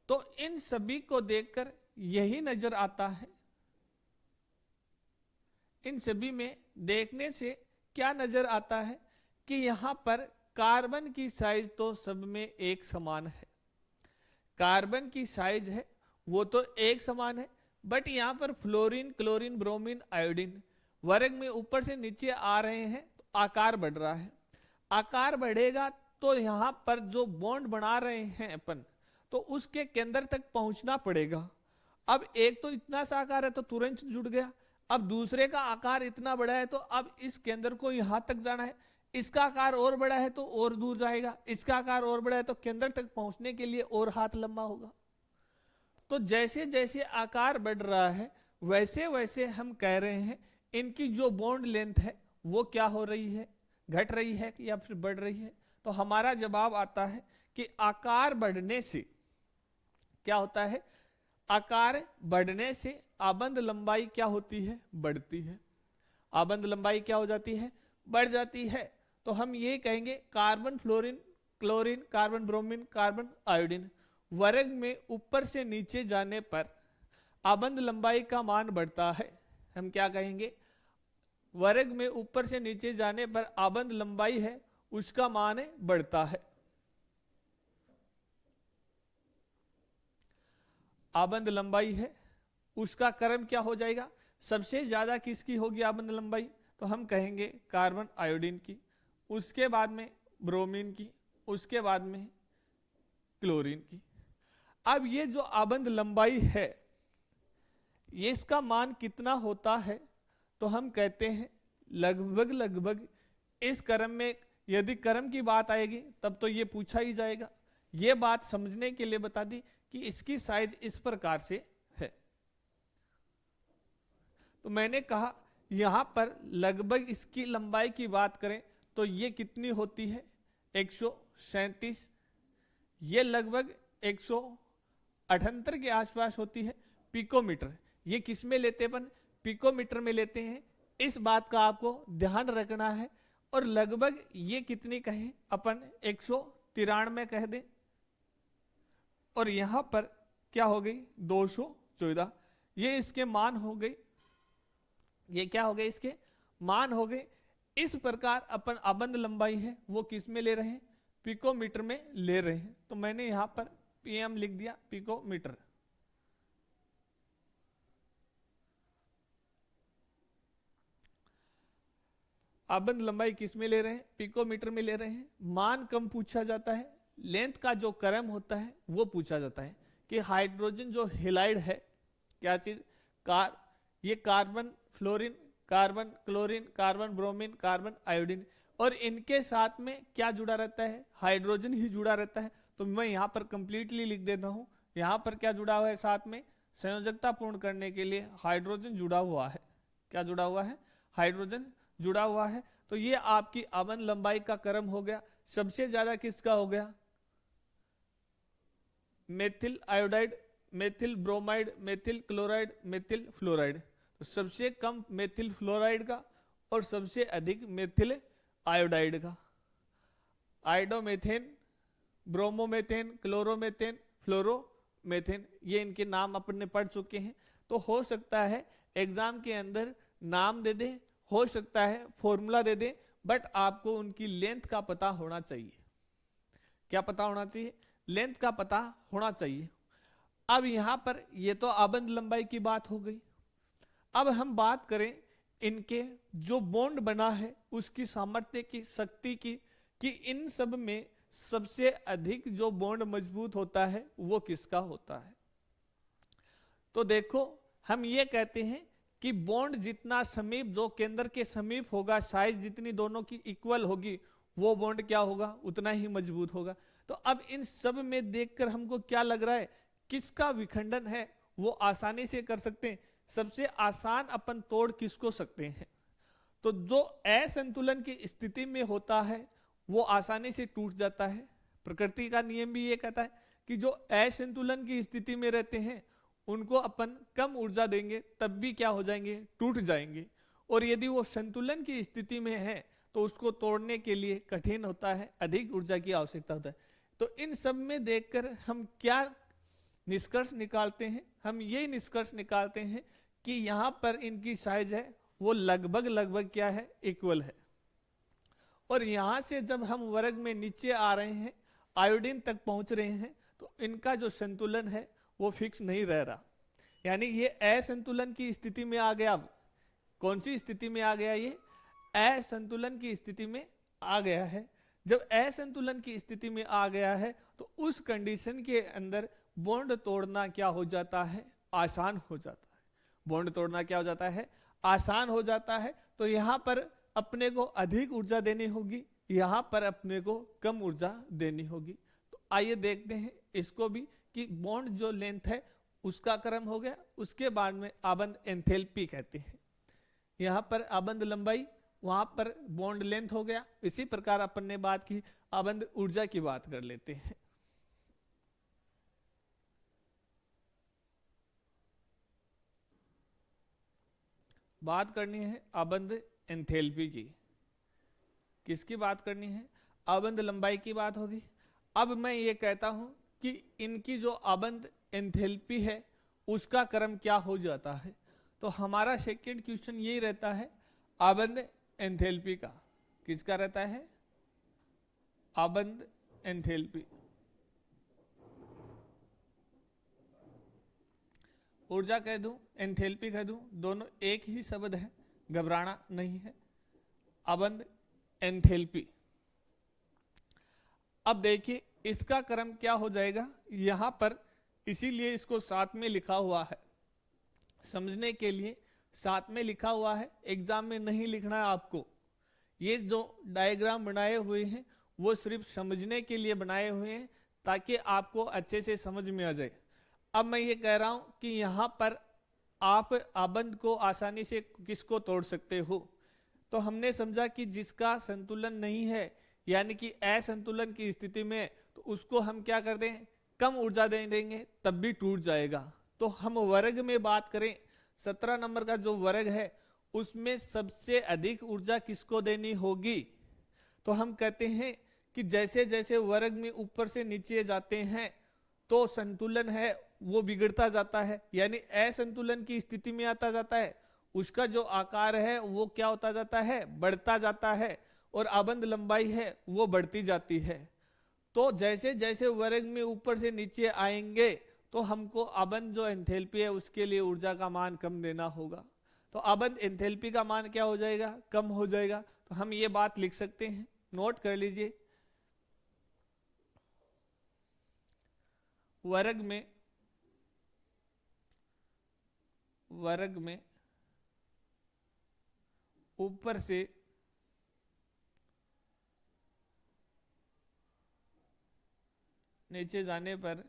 तो इन सभी को देखकर यही नजर आता है, इन सभी में देखने से क्या नजर आता है कि यहां पर कार्बन की साइज तो सब में एक समान है, कार्बन की साइज है वो तो एक समान है। बट यहां पर फ्लोरीन, क्लोरीन, ब्रोमीन, आयोडीन वर्ग में ऊपर से नीचे आ रहे हैं, तो आकार बढ़ रहा है। आकार बढ़ेगा तो यहां पर जो बॉन्ड बना रहे हैं अपन, तो उसके केंद्र तक पहुंचना पड़ेगा। अब एक तो इतना सा आकार है तो तुरंत जुड़ गया, अब दूसरे का आकार इतना बड़ा है तो अब इस केंद्र को यहां तक जाना है, इसका आकार और बड़ा है तो और दूर जाएगा, इसका आकार और बड़ा है तो केंद्र तक पहुंचने के लिए और हाथ लंबा होगा। तो जैसे जैसे आकार बढ़ रहा है वैसे वैसे हम कह रहे हैं इनकी जो बॉन्ड लेंथ है वो क्या हो रही है, घट रही है या फिर बढ़ रही है। तो हमारा जवाब आता है कि आकार बढ़ने से क्या होता है, आकार बढ़ने से आबंध लंबाई क्या होती है, बढ़ती है। आबंध लंबाई क्या हो जाती है, बढ़ जाती है। तो हम ये कहेंगे carbon, fluorine, chlorine, carbon, bromine, carbon, iodine वर्ग में ऊपर से नीचे जाने पर आबंध लंबाई का मान बढ़ता है। हम क्या कहेंगे, वर्ग में ऊपर से नीचे जाने पर आबंध लंबाई है उसका मान बढ़ता है। आबंध लंबाई है उसका क्रम क्या हो जाएगा, सबसे ज्यादा किसकी होगी आबंद लंबाई, तो हम कहेंगे कार्बन आयोडीन की, उसके बाद में ब्रोमीन की, उसके बाद में क्लोरीन की। अब ये जो आबंद लंबाई है ये इसका मान कितना होता है, तो हम कहते हैं लगभग लगभग इस क्रम में, यदि क्रम की बात आएगी तब तो ये पूछा ही जाएगा। ये बात समझने के लिए बता दी कि इसकी साइज इस प्रकार से है। तो मैंने कहा यहां पर लगभग इसकी लंबाई की बात करें तो ये कितनी होती है 137, ये लगभग 178 के आसपास होती है पिकोमीटर। ये किस में लेते हैं अपन, पिकोमीटर में लेते हैं, इस बात का आपको ध्यान रखना है। और लगभग ये कितनी कहें अपन 193 कह दें, और यहां पर क्या हो गई 214, ये इसके मान हो गए, ये क्या हो गए इसके मान हो गए। इस प्रकार अपन आबंद लंबाई है वो किस में ले रहे हैं, पिकोमीटर में ले रहे हैं। तो मैंने यहां पर पीएम लिख दिया, पिकोमीटर। आबंद लंबाई किस में ले रहे हैं, पिकोमीटर में ले रहे हैं। मान कम पूछा जाता है, लेंथ का जो क्रम होता है वो पूछा जाता है कि हाइड्रोजन जो हेलाइड है, क्या चीज ये carbon fluorine, carbon chlorine, carbon bromine, carbon iodine, और इनके साथ में क्या जुड़ा रहता है, हाइड्रोजन ही जुड़ा रहता है। तो मैं यहां पर कंप्लीटली लिख देता हूं, यहां पर क्या जुड़ा हुआ है, साथ में संयोजकता पूर्ण करने के लिए हाइड्रोजन जुड़ा हुआ है। क्या जुड़ा हुआ है, हाइड्रोजन जुड़ा हुआ है। तो ये आपकी आबंद लंबाई का क्रम हो गया। सबसे ज्यादा किसका हो गया, methyl iodide, methyl bromide, methyl chloride, methyl fluoride. तो सबसे कम मेथिल फ्लोराइड का और सबसे अधिक मेथिल आयोडाइड का। आयोडोमेथेन, ब्रोमोमेथेन, क्लोरोमेथेन, फ्लोरोमेथेन, ये इनके नाम अपन ने पढ़ चुके हैं। तो हो सकता है एग्जाम के अंदर नाम दे दे, हो सकता है फॉर्मूला दे दे, बट आपको उनकी लेंथ का पता होना चाहिए। क्या पता होना चाहिए, लेंथ का पता होना चाहिए। अब यहां पर ये तो आबंद लंबाई की बात हो गई। अब हम बात करें इनके जो बॉन्ड बना है उसकी सामर्थ्य की, शक्ति की, कि इन सब में सबसे अधिक जो बॉन्ड मजबूत होता है वो किसका होता है। तो देखो हम ये कहते हैं कि बॉन्ड जितना समीप, जो केंद्र के समीप होगा, साइज जितनी दोनों की इक्वल होगी, वो बॉन्ड क्या होगा, उतना ही मजबूत होगा। तो अब इन सब में देखकर हमको क्या लग रहा है, किसका विखंडन है वो आसानी से कर सकते हैं। सबसे आसान अपन तोड़ किसको सकते हैं, तो जो असंतुलन की स्थिति में होता है वो आसानी से टूट जाता है। प्रकृति का नियम भी ये कहता है कि जो असंतुलन की स्थिति में रहते हैं उनको अपन कम ऊर्जा देंगे तब भी क्या हो जाएंगे, टूट जाएंगे। और यदि वो संतुलन की स्थिति में है तो उसको तोड़ने के लिए कठिन होता है, अधिक ऊर्जा की आवश्यकता होता है। तो इन सब में देखकर हम क्या निष्कर्ष निकालते हैं, हम ये निष्कर्ष निकालते हैं कि यहां पर इनकी साइज है वो लगभग लगभग क्या है, इक्वल है। और यहां से जब हम वर्ग में नीचे आ रहे हैं, आयोडीन तक पहुंच रहे हैं, तो इनका जो संतुलन है वो फिक्स नहीं रह रहा, यानी ये असंतुलन की स्थिति में आ गया। अब कौन सी स्थिति में आ गया, ये असंतुलन की स्थिति में आ गया है। जब असंतुलन की स्थिति में आ गया है तो उस कंडीशन के अंदर बॉन्ड तोड़ना क्या हो जाता है, आसान हो जाता है। बॉन्ड तोड़ना क्या हो जाता है, आसान हो जाता है। तो यहां पर अपने को अधिक ऊर्जा देनी होगी, यहां पर अपने को कम ऊर्जा देनी होगी। तो आइए देखते हैं इसको भी कि बॉन्ड जो लेंथ है उसका क्रम हो गया, उसके बाद में आबंद एंथैल्पी कहते हैं। यहां पर आबंद लंबाई, वहां पर बॉन्ड लेंथ हो गया। इसी प्रकार अपन ने बात की आबंद ऊर्जा की बात कर लेते हैं। बात करनी है आबंद एंथैल्पी की। किसकी बात करनी है, आबंद लंबाई की बात होगी। अब मैं ये कहता हूं कि इनकी जो आबंद एंथैल्पी है उसका क्रम क्या हो जाता है। तो हमारा सेकंड क्वेश्चन यही रहता है आबंद एंथैल्पी का। किसका रहता है, आबंद एंथैल्पी। ऊर्जा कह दूं, एंथैल्पी कह दूं, दोनों एक ही शब्द है, घबराना नहीं है। अबंध एंथैल्पी। अब देखिए इसका क्रम क्या हो जाएगा यहां पर, इसीलिए इसको साथ में लिखा हुआ है, समझने के लिए साथ में लिखा हुआ है, एग्जाम में नहीं लिखना है आपको। ये जो डायग्राम बनाए हुए हैं वो सिर्फ समझने के लिए बनाए हुए हैं, ताकि आपको अच्छे से समझ में आ जाए। अब मैं ये कह रहा हूं कि यहां पर आप आबंध को आसानी से किसको तोड़ सकते हो, तो हमने समझा कि जिसका संतुलन नहीं है, यानी कि असंतुलन की स्थिति में, तो उसको हम क्या कर दें, कम ऊर्जा दे देंगे, तब भी टूट जाएगा। तो हम वर्ग में बात करें, 17 नंबर का जो वर्ग है उसमें सबसे अधिक ऊर्जा किसको देनी होगी, तो हम कहते हैं कि जैसे जैसे वर्ग में ऊपर से नीचे जाते हैं तो संतुलन है वो बिगड़ता जाता है, यानी असंतुलन की स्थिति में आता जाता है, उसका जो आकार है वो क्या होता जाता है, बढ़ता जाता है, और आबंध लंबाई है वो बढ़ती जाती है। तो जैसे जैसे वर्ग में ऊपर से नीचे आएंगे तो हमको आबंध जो एंथैल्पी है उसके लिए ऊर्जा का मान कम देना होगा। तो आबंध एंथैल्पी का मान क्या हो जाएगा, कम हो जाएगा। तो हम ये बात लिख सकते हैं, नोट कर लीजिए, वर्ग में ऊपर से नीचे जाने पर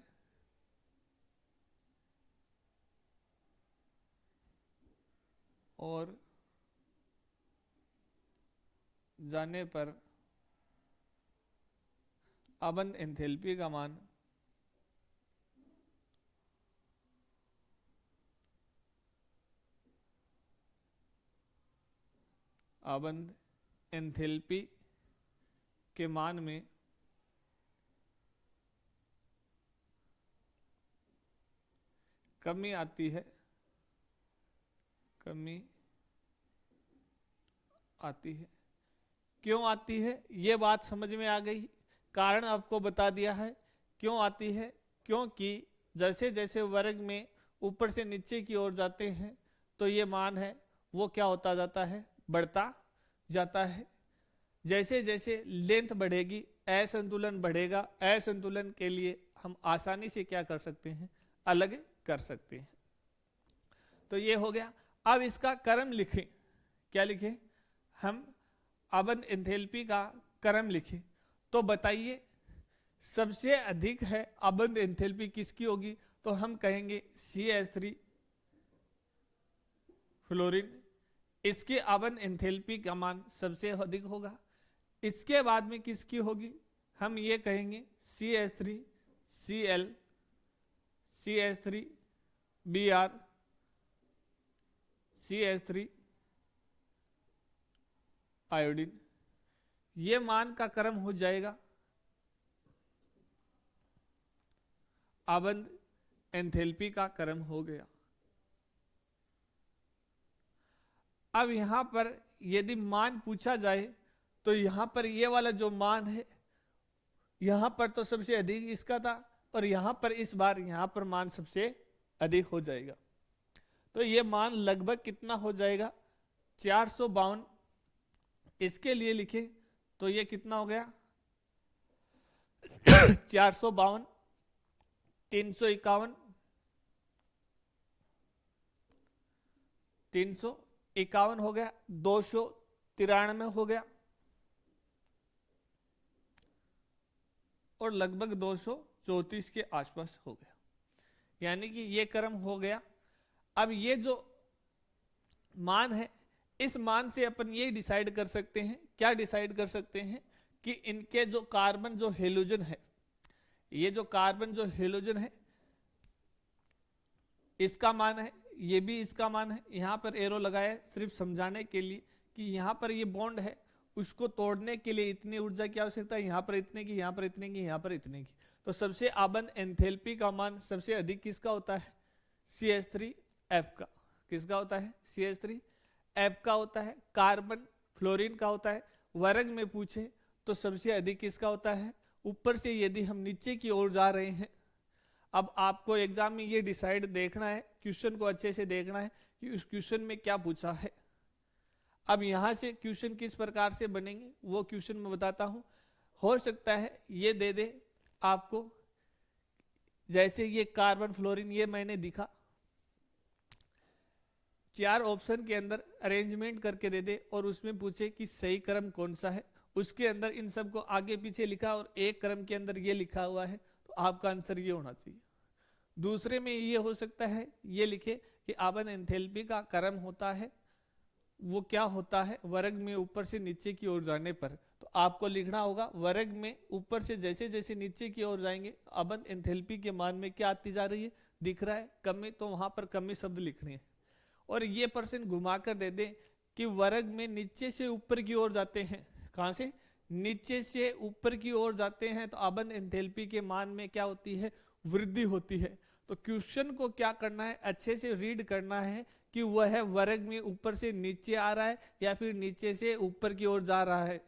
और जाने पर आबंध एंथैल्पी का मान आबंध एंथैल्पी के मान में कमी आती है, कमी आती है। क्यों आती है ये बात समझ में आ गई, कारण आपको बता दिया है क्यों आती है। क्योंकि जैसे जैसे वर्ग में ऊपर से नीचे की ओर जाते हैं तो ये मान है वो क्या होता जाता है, बढ़ता जाता है। जैसे जैसे लेंथ बढ़ेगी असंतुलन बढ़ेगा, असंतुलन के लिए हम आसानी से क्या कर सकते हैं, अलग कर सकते हैं। तो ये हो गया। अब इसका क्रम लिखें, क्या लिखें, हम आबंध एंथैल्पी का क्रम लिखें। तो बताइए सबसे अधिक है आबंध एंथैल्पी किसकी होगी, तो हम कहेंगे CH3 फ्लोरीन, इसके आबंध एंथैल्पी का मान सबसे अधिक होगा। इसके बाद में किसकी होगी, हम ये कहेंगे CH3 Cl CH3 Br CH3 iodine. ये मान का क्रम हो जाएगा आबंध एंथैल्पी का क्रम हो गया। अब यहां पर यदि मान पूछा जाए तो यहां पर ये वाला जो मान है, यहां पर तो सबसे अधिक इसका था, और यहां पर इस बार यहां पर मान सबसे अधिक हो जाएगा। तो ये मान लगभग कितना हो जाएगा, 452। इसके लिए लिखे तो ये कितना हो गया 452, 351, 351 हो गया, 293 हो गया, और लगभग 234 के आसपास हो गया, यानी कि ये क्रम हो गया। अब ये जो मान है, इस मान से अपन ये डिसाइड कर सकते हैं, क्या डिसाइड कर सकते हैं कि इनके जो कार्बन जो हेलोजन है, ये जो कार्बन जो हेलोजन है इसका मान है, ये भी इसका मान है। यहां पर एरो लगाया है सिर्फ समझाने के लिए कि यहां पर ये बॉन्ड है, उसको तोड़ने के लिए इतनी ऊर्जा की आवश्यकता है, यहां पर इतने की, यहां पर इतने की, यहां पर इतने की। तो सबसे आबंध एंथैल्पी का मान सबसे अधिक किसका होता है, CH3F का। किसका होता है, CH3F का होता है। कार्बन फ्लोरीन का होता है। वर्ग में पूछे तो सबसे अधिक किसका होता है, ऊपर से यदि हम नीचे की ओर जा रहे हैं, अब आपको एग्जाम में ये डिसाइड देखना है, क्वेश्चन को अच्छे से देखना है कि उस क्वेश्चन में क्या पूछा है। अब यहां से क्वेश्चन किस प्रकार से बनेंगे वो क्वेश्चन मैं बताता हूं। हो सकता है ये दे दे आपको, जैसे ये कार्बन फ्लोरीन ये मैंने दिखा, 4 ऑप्शन के अंदर अरेंजमेंट करके दे दे और उसमें पूछे कि सही क्रम कौन सा है, उसके अंदर इन सबको आगे पीछे लिखा और एक क्रम के अंदर ये लिखा हुआ है, तो आपका आंसर ये होना चाहिए। दूसरे में ये हो सकता है ये लिखे कि आपन एंथैल्पी का क्रम होता है वो क्या होता है वर्ग में ऊपर से नीचे की ओर जाने पर, तो आपको लिखना होगा वर्ग में ऊपर से जैसे जैसे नीचे की ओर जाएंगे अपन एंथैल्पी के मान में क्या आती जा रही है, दिख रहा है कमी, तो वहां पर कमी शब्द लिखने हैं। और ये परसेंट घुमा कर दे दें कि वर्ग में नीचे से ऊपर की ओर जाते हैं, कहां से नीचे से ऊपर की ओर जाते हैं, तो अपन एंथैल्पी के मान में क्या होती है, वृद्धि होती है। तो क्वेश्चन को क्या करना है, अच्छे से रीड करना है कि वह वर्ग में ऊपर से नीचे आ रहा है या फिर नीचे से ऊपर की ओर जा रहा है।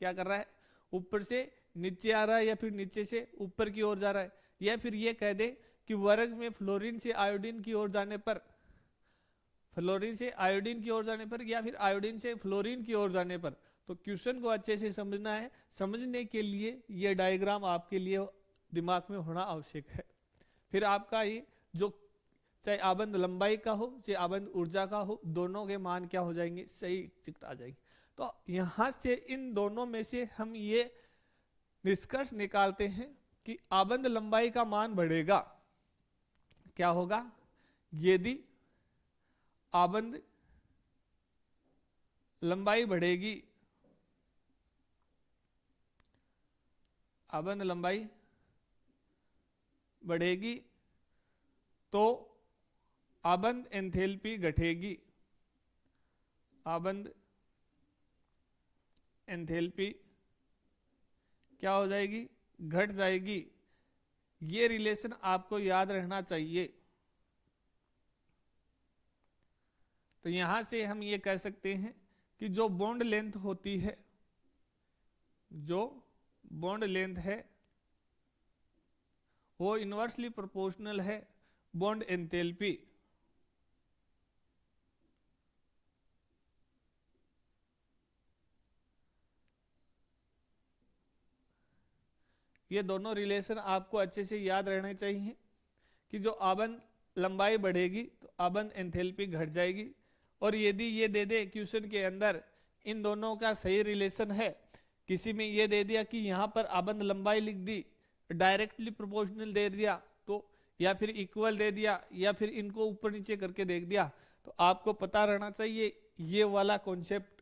क्या कर रहा है, ऊपर से नीचे आ रहा है या फिर नीचे से ऊपर की ओर जा रहा है। या फिर ये कह दे कि वर्ग में फ्लोरीन से आयोडीन की ओर जाने पर, फ्लोरीन से आयोडीन की ओर जाने पर या फिर आयोडीन से फ्लोरीन की ओर जाने पर। तो क्वेश्चन को अच्छे से समझना है, समझने के लिए ये डायग्राम आपके लिए दिमाग में होना आवश्यक है। फिर आपका ये जो चाहे आबंद लंबाई का हो चाहे आबंद ऊर्जा का हो, दोनों के मान क्या हो जाएंगे, सही चिट आ जाएंगे। तो यहां से इन दोनों में से हम ये निष्कर्ष निकालते हैं कि आबंद लंबाई का मान बढ़ेगा, क्या होगा, यदि आबंद लंबाई बढ़ेगी, आबंद लंबाई बढ़ेगी तो आबंद एंथैल्पी घटेगी, आबंद एंथैल्पी क्या हो जाएगी, घट जाएगी। ये रिलेशन आपको याद रहना चाहिए। तो यहां से हम ये कह सकते हैं कि जो बॉन्ड लेंथ होती है, जो बॉन्ड लेंथ है वो इनवर्सली प्रोपोर्शनल है बॉन्ड एंथैल्पी। ये दोनों रिलेशन आपको अच्छे से याद रहने चाहिए कि जो आबंद लंबाई बढ़ेगी तो आबंद एंथैल्पी घट जाएगी। और यदि ये दे दे क्वेश्चन के अंदर इन दोनों का सही रिलेशन है, किसी में ये दे दिया कि यहाँ पर आबंद लंबाई लिख दी, डायरेक्टली प्रोपोर्शनल दे दिया तो, या फिर इक्वल दे दिया, या फिर इनको ऊपर नीचे करके देख दिया, तो आपको पता रहना चाहिए ये वाला कॉन्सेप्ट,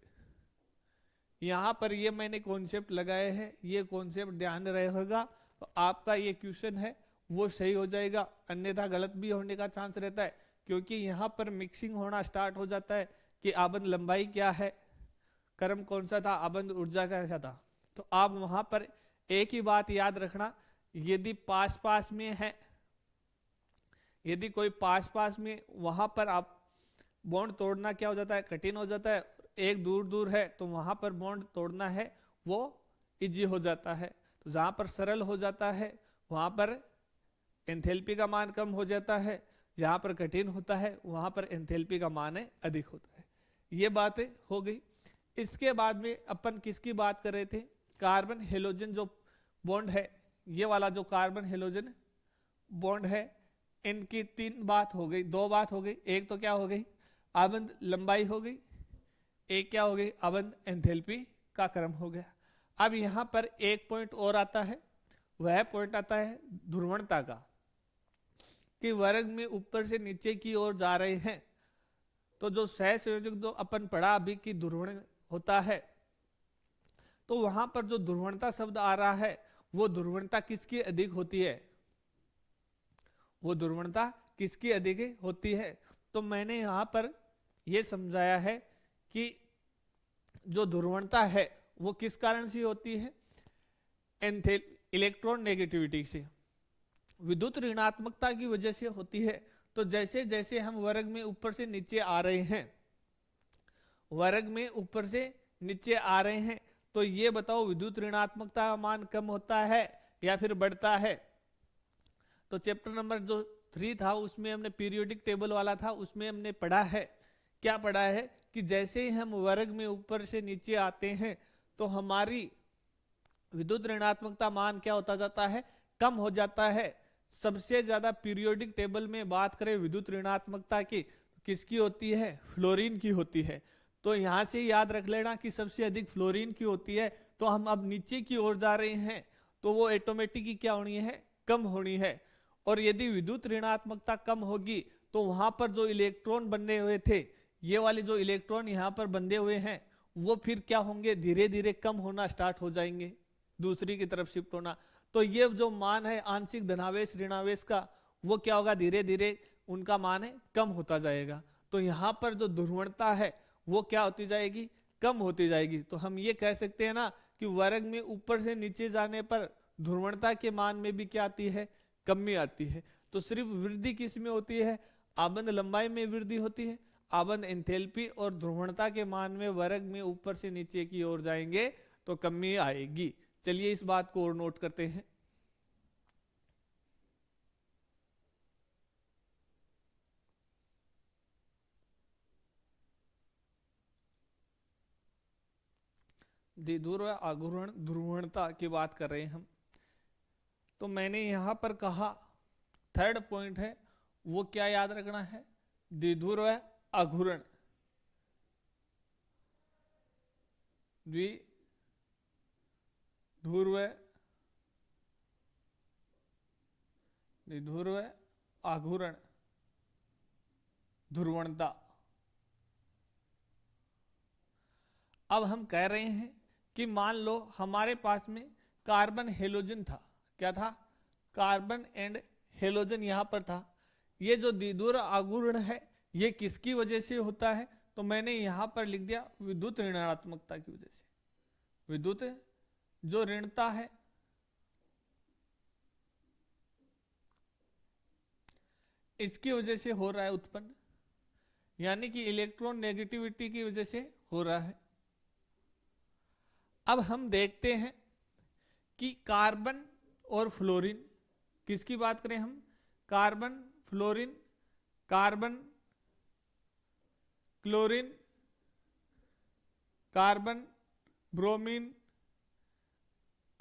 यहाँ पर ये मैंने कॉन्सेप्ट लगाए हैं, ये कॉन्सेप्ट ध्यान रहेगा तो आपका ये क्वेश्चन है वो सही हो जाएगा। अन्यथा गलत भी होने का चांस रहता है, क्योंकि यहाँ पर मिक्सिंग होना स्टार्ट हो जाता है कि आबंद लंबाई क्या है, क्रम कौन सा था, आबंद ऊर्जा क्या था। तो आप वहां पर एक ही बात याद रखना, यदि पास पास में है, यदि कोई पास पास में, वहां पर आप बॉन्ड तोड़ना क्या हो जाता है, कठिन हो जाता है। एक दूर दूर है तो वहां पर बॉन्ड तोड़ना है वो इजी हो जाता है। तो जहां पर सरल हो जाता है वहां पर एंथैल्पी का मान कम हो जाता है, जहां पर कठिन होता है वहां पर एंथैल्पी का मान अधिक होता है। ये बातें हो गई। इसके बाद में अपन किसकी बात कर रहे थे, कार्बन हेलोजन जो बॉन्ड है, ये वाला जो कार्बन हेलोजन बॉन्ड है, इनकी 3 बात हो गई, 2 बात हो गई। एक तो क्या हो गई, आबंद लंबाई हो गई, एक क्या हो गई, आबंद एंथैल्पी का क्रम हो गया। अब यहां पर एक पॉइंट और आता है, वह पॉइंट आता है ध्रुवणता का, कि वर्ग में ऊपर से नीचे की ओर जा रहे हैं। तो जो सहसंयोजक जो अपन पढ़ा अभी की ध्रुवण होता है, तो वहां पर जो ध्रुवणता शब्द आ रहा है वो ध्रुवणता किसकी अधिक होती है, वो ध्रुवणता किसकी अधिक होती है। तो मैंने यहां पर यह समझाया है कि जो ध्रुवणता है वो किस कारण से होती है, इलेक्ट्रॉन नेगेटिविटी से, विद्युत ऋणात्मकता की वजह से होती है। तो जैसे जैसे हम वर्ग में ऊपर से नीचे आ रहे हैं, वर्ग में ऊपर से नीचे आ रहे हैं, तो ये बताओ विद्युत ऋणात्मकता का मान कम होता है या फिर बढ़ता है। तो चैप्टर नंबर जो 3 था उसमें हमने पीरियोडिक टेबल वाला था, उसमें हमने पढ़ा है, क्या पढ़ा है कि जैसे ही हम वर्ग में ऊपर से नीचे आते हैं तो हमारी विद्युत ऋणात्मकता मान क्या होता जाता है, कम हो जाता है। सबसे ज्यादा पीरियोडिक टेबल में बात करें विद्युत ऋणात्मकता की, किसकी होती है, फ्लोरीन की होती है। तो यहां से याद रख लेना कि सबसे अधिक फ्लोरीन की होती है। तो हम अब नीचे की ओर जा रहे हैं तो वो ऑटोमेटिक क्या होनी है, कम होनी है। और यदि विद्युत ऋणात्मकता कम होगी तो वहां पर जो इलेक्ट्रॉन बने हुए थे, ये वाले जो इलेक्ट्रॉन यहाँ पर बंधे हुए हैं, वो फिर क्या होंगे, धीरे धीरे कम होना स्टार्ट हो जाएंगे, दूसरी की तरफ शिफ्ट होना। तो ये जो मान है आंशिक धनावेश ऋणावेश का, वो क्या होगा, धीरे धीरे उनका मान है कम होता जाएगा। तो यहाँ पर जो ध्रुवणता है वो क्या होती जाएगी, कम होती जाएगी। तो हम ये कह सकते हैं ना कि वर्ग में ऊपर से नीचे जाने पर ध्रुवणता के मान में भी क्या आती है, कमी आती है। तो सिर्फ वृद्धि किस में होती है, आबंध लंबाई में वृद्धि होती है, आबंध एंथैल्पी और ध्रुवणता के मान में वर्ग में ऊपर से नीचे की ओर जाएंगे तो कमी आएगी। चलिए इस बात को और नोट करते हैं। द्विध्रुव आघूर्ण ध्रुवणता की बात कर रहे हैं हम। तो मैंने यहां पर कहा थर्ड पॉइंट है वो क्या याद रखना है, द्विध्रुव आघूर्ण, द्विध्रुव आघूर्ण ध्रुवणता। अब हम कह रहे हैं कि मान लो हमारे पास में कार्बन हेलोजन था, क्या था, कार्बन एंड हेलोजन यहां पर था। ये जो द्विध्रुव आघूर्ण है ये किसकी वजह से होता है, तो मैंने यहां पर लिख दिया विद्युत ऋणात्मकता की वजह से। विद्युत जो ऋणता है इसकी वजह से हो रहा है उत्पन्न, यानी कि इलेक्ट्रॉन नेगेटिविटी की वजह से हो रहा है। अब हम देखते हैं कि कार्बन और फ्लोरीन, किसकी बात करें हम, carbon fluorine, carbon chlorine, carbon bromine,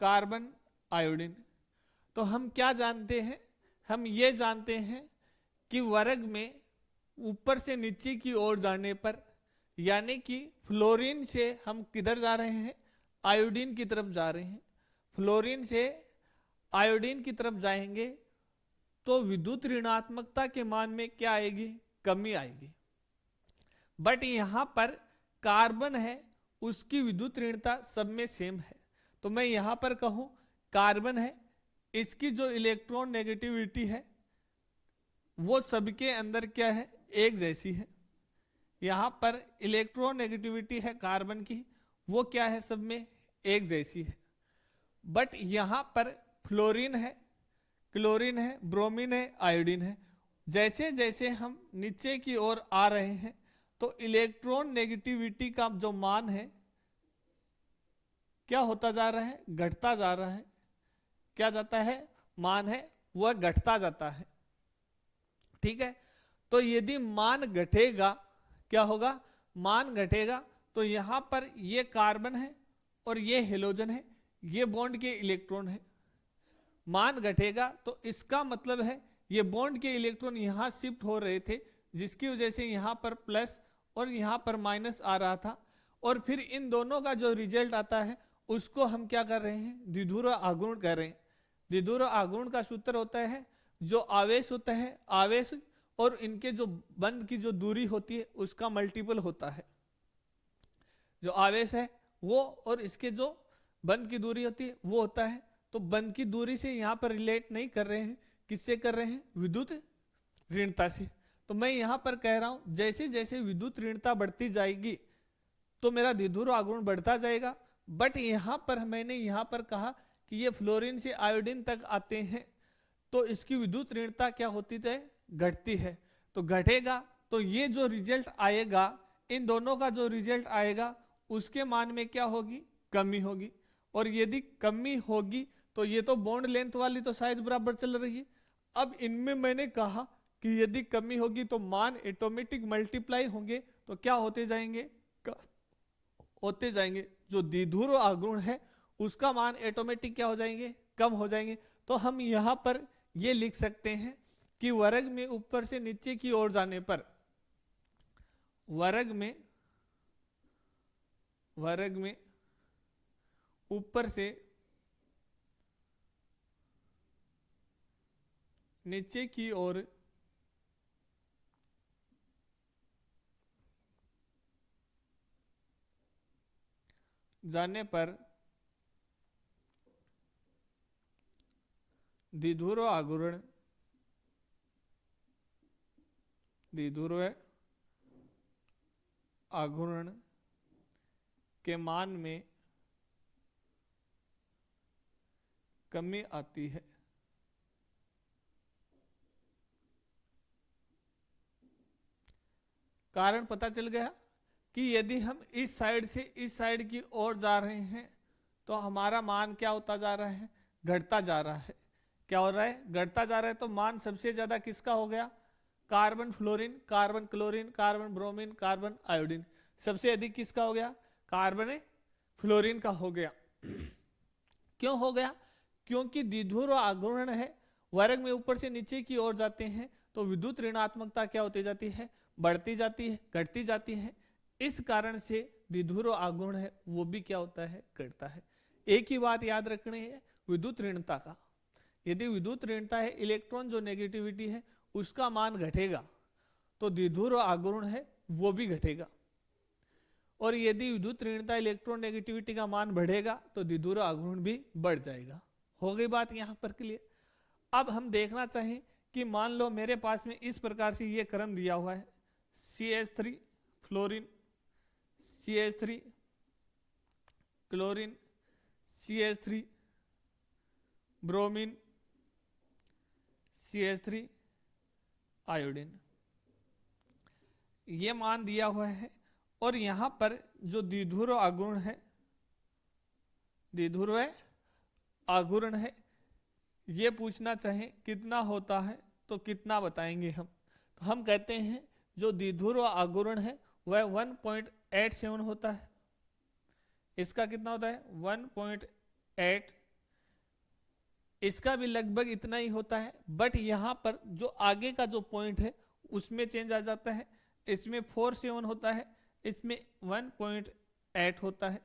carbon iodine. तो हम क्या जानते हैं, हम ये जानते हैं कि वर्ग में ऊपर से नीचे की ओर जाने पर, यानी कि फ्लोरीन से हम किधर जा रहे हैं, आयोडीन की तरफ जा रहे हैं। फ्लोरीन से आयोडीन की तरफ जाएंगे तो विद्युत ऋणात्मकता के मान में क्या आएगी, कमी आएगी। बट यहां पर कार्बन है उसकी विद्युत ऋणता सब में सेम है। तो मैं यहां पर कहूं कार्बन है, इसकी जो इलेक्ट्रॉन नेगेटिविटी है वो सबके अंदर क्या है, एक जैसी है। यहां पर इलेक्ट्रॉन नेगेटिविटी है कार्बन की, वो क्या है, सब में एक जैसी है। बट यहां पर फ्लोरीन है, क्लोरीन है, ब्रोमीन है, आयोडीन है। जैसे जैसे हम नीचे की ओर आ रहे हैं तो इलेक्ट्रॉन नेगेटिविटी का जो मान है क्या होता जा रहा है, घटता जा रहा है। क्या जाता है, मान है वह घटता जाता है। ठीक है, तो यदि मान घटेगा क्या होगा, मान घटेगा तो यहां पर ये कार्बन है और ये हेलोजन है, ये बॉन्ड के इलेक्ट्रॉन है। मान घटेगा तो इसका मतलब है ये बॉन्ड के इलेक्ट्रॉन यहां शिफ्ट हो रहे थे, जिसकी वजह से यहां पर प्लस और यहां पर माइनस आ रहा था। और फिर इन दोनों का जो रिजल्ट आता है उसको हम क्या कर रहे हैं, द्विध्रुव आघूर्ण कर रहे हैं। द्विध्रुव आघूर्ण का सूत्र होता है, जो आवेश होता है, आवेश और इनके जो बंध की जो दूरी होती है उसका मल्टीपल होता है। जो आवेश है वो और इसके जो बंध की दूरी होती है वो होता है। तो बंध की दूरी से यहां पर रिलेट नहीं कर रहे हैं, किससे कर रहे हैं, विद्युत ऋणता से। तो मैं यहां पर कह रहा हूं जैसे जैसे विद्युत ऋणता बढ़ती जाएगी तो मेरा द्विध्रुव आघूर्ण बढ़ता जाएगा। बट यहां पर मैंने यहां पर कहा कि ये फ्लोरीन से आयोडीन तक आते हैं तो इसकी विद्युत ऋणता क्या होती है, घटती है। तो घटेगा तो ये जो रिजल्ट आएगा, इन दोनों का जो रिजल्ट आएगा उसके मान में क्या होगी, कमी होगी। और यदि कमी होगी तो ये तो बॉन्ड लेंथ वाली तो साइज बराबर चल रही है, अब इनमें मैंने कहा कि यदि कमी होगी तो मान ऑटोमेटिक मल्टीप्लाई होंगे, तो क्या होते जाएंगे, होते जाएंगे। जो द्विध्रुव आघूर्ण है उसका मान ऑटोमेटिक क्या हो जाएंगे, कम हो जाएंगे। तो हम यहां पर ये लिख सकते हैं कि वर्ग में ऊपर से नीचे की ओर जाने पर, वर्ग में ऊपर से नीचे की ओर जाने पर द्विध्रुव आघूर्ण के मान में कमी आती है। कारण पता चल गया कि यदि हम इस साइड से इस साइड की ओर जा रहे हैं तो हमारा मान क्या होता जा रहा है, घटता जा रहा है। क्या हो रहा है, घटता जा रहा है। तो मान सबसे ज्यादा किसका हो गया, carbon fluorine, carbon chlorine, carbon bromine, carbon iodine. सबसे अधिक किसका हो गया, कार्बन फ्लोरीन का हो गया। क्यों हो गया, क्योंकि द्विध्रुव आघूर्ण है, वर्ग में ऊपर से नीचे की ओर जाते हैं तो विद्युत ऋणात्मकता क्या होती जाती है, बढ़ती जाती है, घटती जाती है। इस कारण से द्विध्रुव आघूर्ण है वो भी क्या होता है, घटता है। एक ही बात याद रखनी है विद्युत ऋणता का। यदि विद्युत ऋणता है, इलेक्ट्रॉन जो नेगेटिविटी है उसका मान घटेगा तो द्विध्रुव आघूर्ण है वो भी घटेगा, और यदि विद्युत ऋणता इलेक्ट्रॉन नेगेटिविटी का मान बढ़ेगा तो द्विध्रुव आघूर्ण भी बढ़ जाएगा। हो गई बात यहां पर क्लियर। अब हम देखना चाहें कि मान लो मेरे पास में इस प्रकार से ये क्रम दिया हुआ है, CH3 fluorine, CH3 chlorine, CH3 bromine, CH3 iodine, ये मान दिया हुआ है। और यहां पर जो द्विध्रुव आघूर्ण है, द्विध्रुव आघूर्ण है, ये पूछना चाहें कितना होता है तो कितना बताएंगे हम। तो हम कहते हैं जो द्विध्रुव आघूर्ण है वह 1.87 होता है। इसका कितना होता है, 1.8। इसका भी लगभग इतना ही होता है, बट यहां पर जो आगे का जो पॉइंट है उसमें चेंज आ जाता है। इसमें 47 होता है, इसमें 1.8 होता है।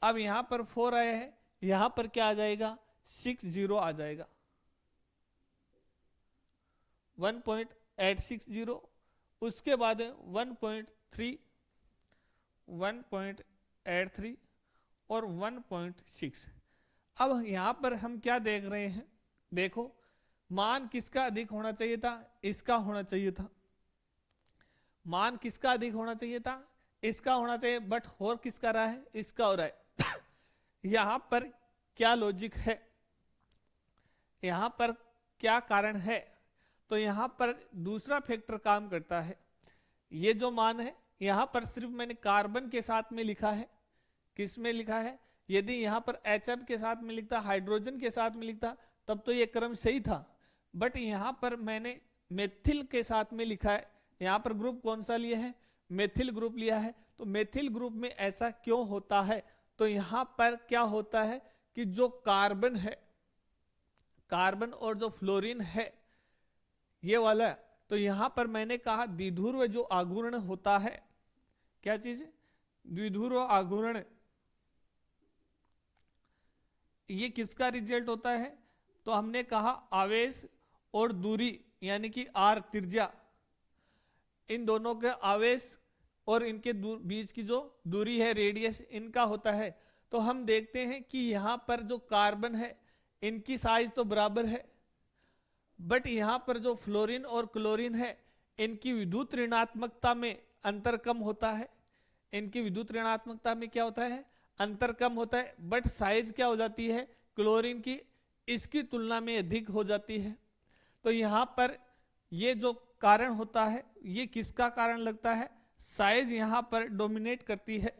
अब यहां पर 4 आया है, यहां पर क्या आ जाएगा, 60 आ जाएगा, 1.860। उसके बाद 1.3, 1.83 और 1.6। अब यहां पर हम क्या देख रहे हैं, देखो मान किसका अधिक होना चाहिए था, इसका होना चाहिए था। मान किसका अधिक होना चाहिए था, इसका होना चाहिए, बट और किसका रहा है, इसका हो रहा है। यहां पर क्या लॉजिक है, यहां पर क्या कारण है, तो यहां पर दूसरा फैक्टर काम करता है। ये जो मान है यहां पर सिर्फ मैंने कार्बन के साथ में लिखा है, किस में लिखा है, यदि यहां पर HF के साथ में लिखता, हाइड्रोजन के साथ में लिखता तब तो ये क्रम सही था, बट यहां पर मैंने मेथिल के साथ में लिखा है। यहां पर ग्रुप कौन सा लिया है, मेथिल ग्रुप लिया है। तो मेथिल ग्रुप में ऐसा क्यों होता है, तो यहां पर क्या होता है कि जो कार्बन है, कार्बन और जो फ्लोरीन है ये वाला, तो यहां पर मैंने कहा द्विध्रुव जो आघूर्ण होता है, क्या चीज है, द्विध्रुव आघूर्ण, ये किसका रिजल्ट होता है, तो हमने कहा आवेश और दूरी यानी कि R त्रिज्या, इन दोनों के आवेश और इनके बीच की जो दूरी है रेडियस, इनका होता है। तो हम देखते हैं कि यहां पर जो कार्बन है इनकी साइज तो बराबर है, बट यहां पर जो फ्लोरीन और क्लोरीन है इनकी विद्युत ऋणात्मकता में अंतर कम होता है। इनकी विद्युत ऋणात्मकता में क्या होता है, अंतर कम होता है, बट साइज क्या हो जाती है क्लोरीन की इसकी तुलना में अधिक हो जाती है। तो यहां पर ये जो कारण होता है ये किसका कारण लगता है, साइज यहां पर डोमिनेट करती है।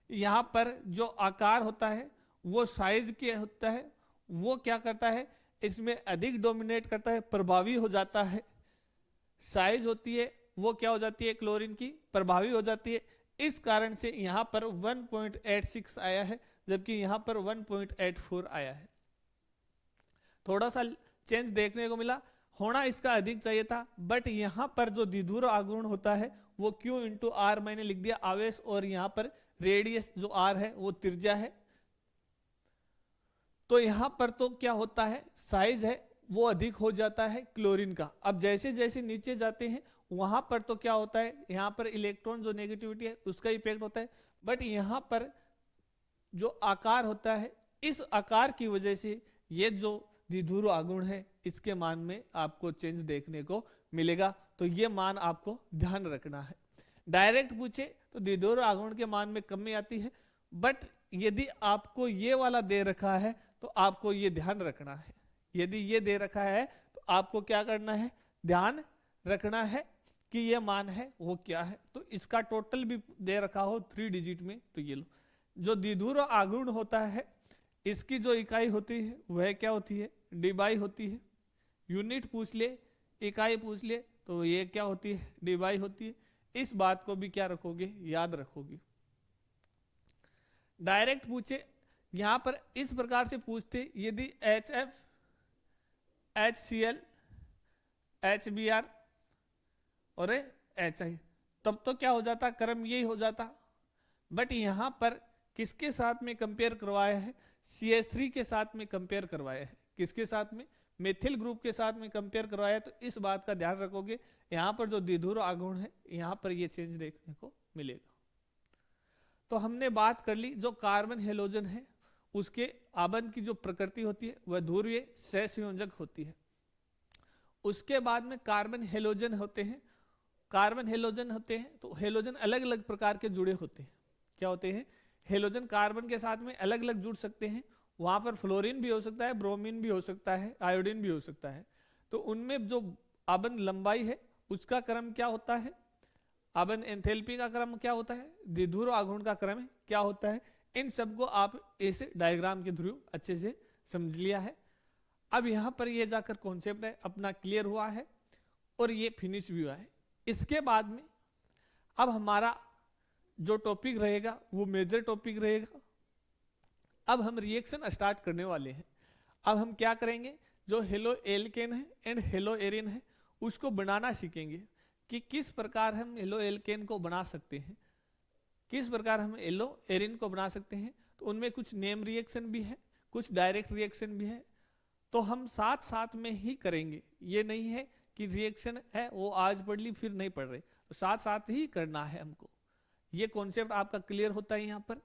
यहां पर जो आकार होता है वो साइज के होता है, वो क्या करता है इसमें अधिक डोमिनेट करता है, प्रभावी हो जाता है, साइज होती है वो क्या हो जाती है, क्लोरीन की प्रभावी हो जाती है। इस कारण से यहां पर 1.86 आया है, जबकि यहां पर 1.84 आया है। थोड़ा सा चेंज देखने को मिला, होना इसका अधिक चाहिए था, बट यहां पर जो द्विध्रुव आघूर्ण होता है वो Q इंटू आर मैंने लिख दिया आवेश, और यहां पर रेडियस जो आर है वो त्रिज्या है। तो यहां पर तो क्या होता है, साइज है वो अधिक हो जाता है क्लोरीन का। अब जैसे जैसे नीचे जाते हैं वहां पर तो क्या होता है, यहां पर इलेक्ट्रॉन जो नेगेटिविटी है उसका इफेक्ट होता है, बट यहां पर जो आकार होता है, इस आकार की वजह से ये जो द्विध्रुव आघूर्ण है इसके मान में आपको चेंज देखने को मिलेगा। तो ये मान आपको ध्यान रखना है। डायरेक्ट पूछे तो द्विध्रुव आघूर्ण के मान में कमी आती है, बट यदि आपको ये वाला दे रखा है तो आपको ये ध्यान रखना है। यदि ये दे रखा है तो आपको क्या करना है, ध्यान रखना है कि ये मान है वो क्या है। तो इसका टोटल भी दे रखा हो 3 डिजिट में, तो ये लो। जो द्विध्रुव आघूर्ण होता है इसकी जो इकाई होती है वह क्या होती है, डिबाई होती है। यूनिट पूछ ले, इकाई पूछ ले तो ये क्या होती है, डिबाई होती है। इस बात को भी क्या रखोगे, याद रखोगे। डायरेक्ट पूछे यहां पर इस प्रकार से पूछते, यदि HF, HCl, HBr और HI, तब तो क्या हो जाता, क्रम यही हो जाता। बट यहां पर किसके साथ में कंपेयर करवाया है, CH3 के साथ में कंपेयर करवाया है। किसके साथ में, मेथिल ग्रुप के साथ में कंपेयर करवाया है। तो इस बात का ध्यान रखोगे, यहां पर जो द्विध्रुव आघूर्ण है यहां पर ये चेंज देखने को मिलेगा। तो हमने बात कर ली, जो कार्बन हेलोजन है उसके आबंध की जो प्रकृति होती है वह ध्रुवीय सहसंयोजक होती है। उसके बाद में कार्बन हेलोजन होते हैं। कार्बन हेलोजन होते हैं तो हेलोजन अलग अलग प्रकार के जुड़े होते हैं। क्या होते हैं, हेलोजन कार्बन के साथ में अलग अलग जुड़ सकते हैं। वहां पर फ्लोरीन भी हो सकता है, ब्रोमीन भी हो सकता है, आयोडीन भी हो सकता है। तो उनमें जो आबंध लंबाई है उसका क्रम क्या होता है, आबंध एंथैल्पी का क्रम क्या होता है, द्विध्रुव आघूर्ण का क्रम क्या होता है। इन सबको आप ऐसे डायग्राम के थ्रू अच्छे से समझ लिया है। अब यहां पर ये जाकर कॉन्सेप्ट है अपना क्लियर हुआ है और ये फिनिश भी हुआ है। इसके बाद में अब हमारा जो टॉपिक रहेगा वो मेजर टॉपिक रहेगा। अब हम रिएक्शन स्टार्ट करने वाले हैं। अब हम क्या करेंगे, जो हेलो एल्केन है एंड हेलो एरिन है उसको बनाना सीखेंगे कि किस प्रकार हम हेलो एल्केन को बना सकते हैं, किस प्रकार हम हेलो एरिन को बना सकते हैं। तो उनमें कुछ नेम रिएक्शन भी है, कुछ डायरेक्ट रिएक्शन भी है। तो हम साथ साथ में ही करेंगे, ये नहीं है कि रिएक्शन है वो आज पढ़ ली फिर नहीं पढ़ रहे, तो साथ साथ ही करना है हमको। ये कॉन्सेप्ट आपका क्लियर होता है यहाँ पर।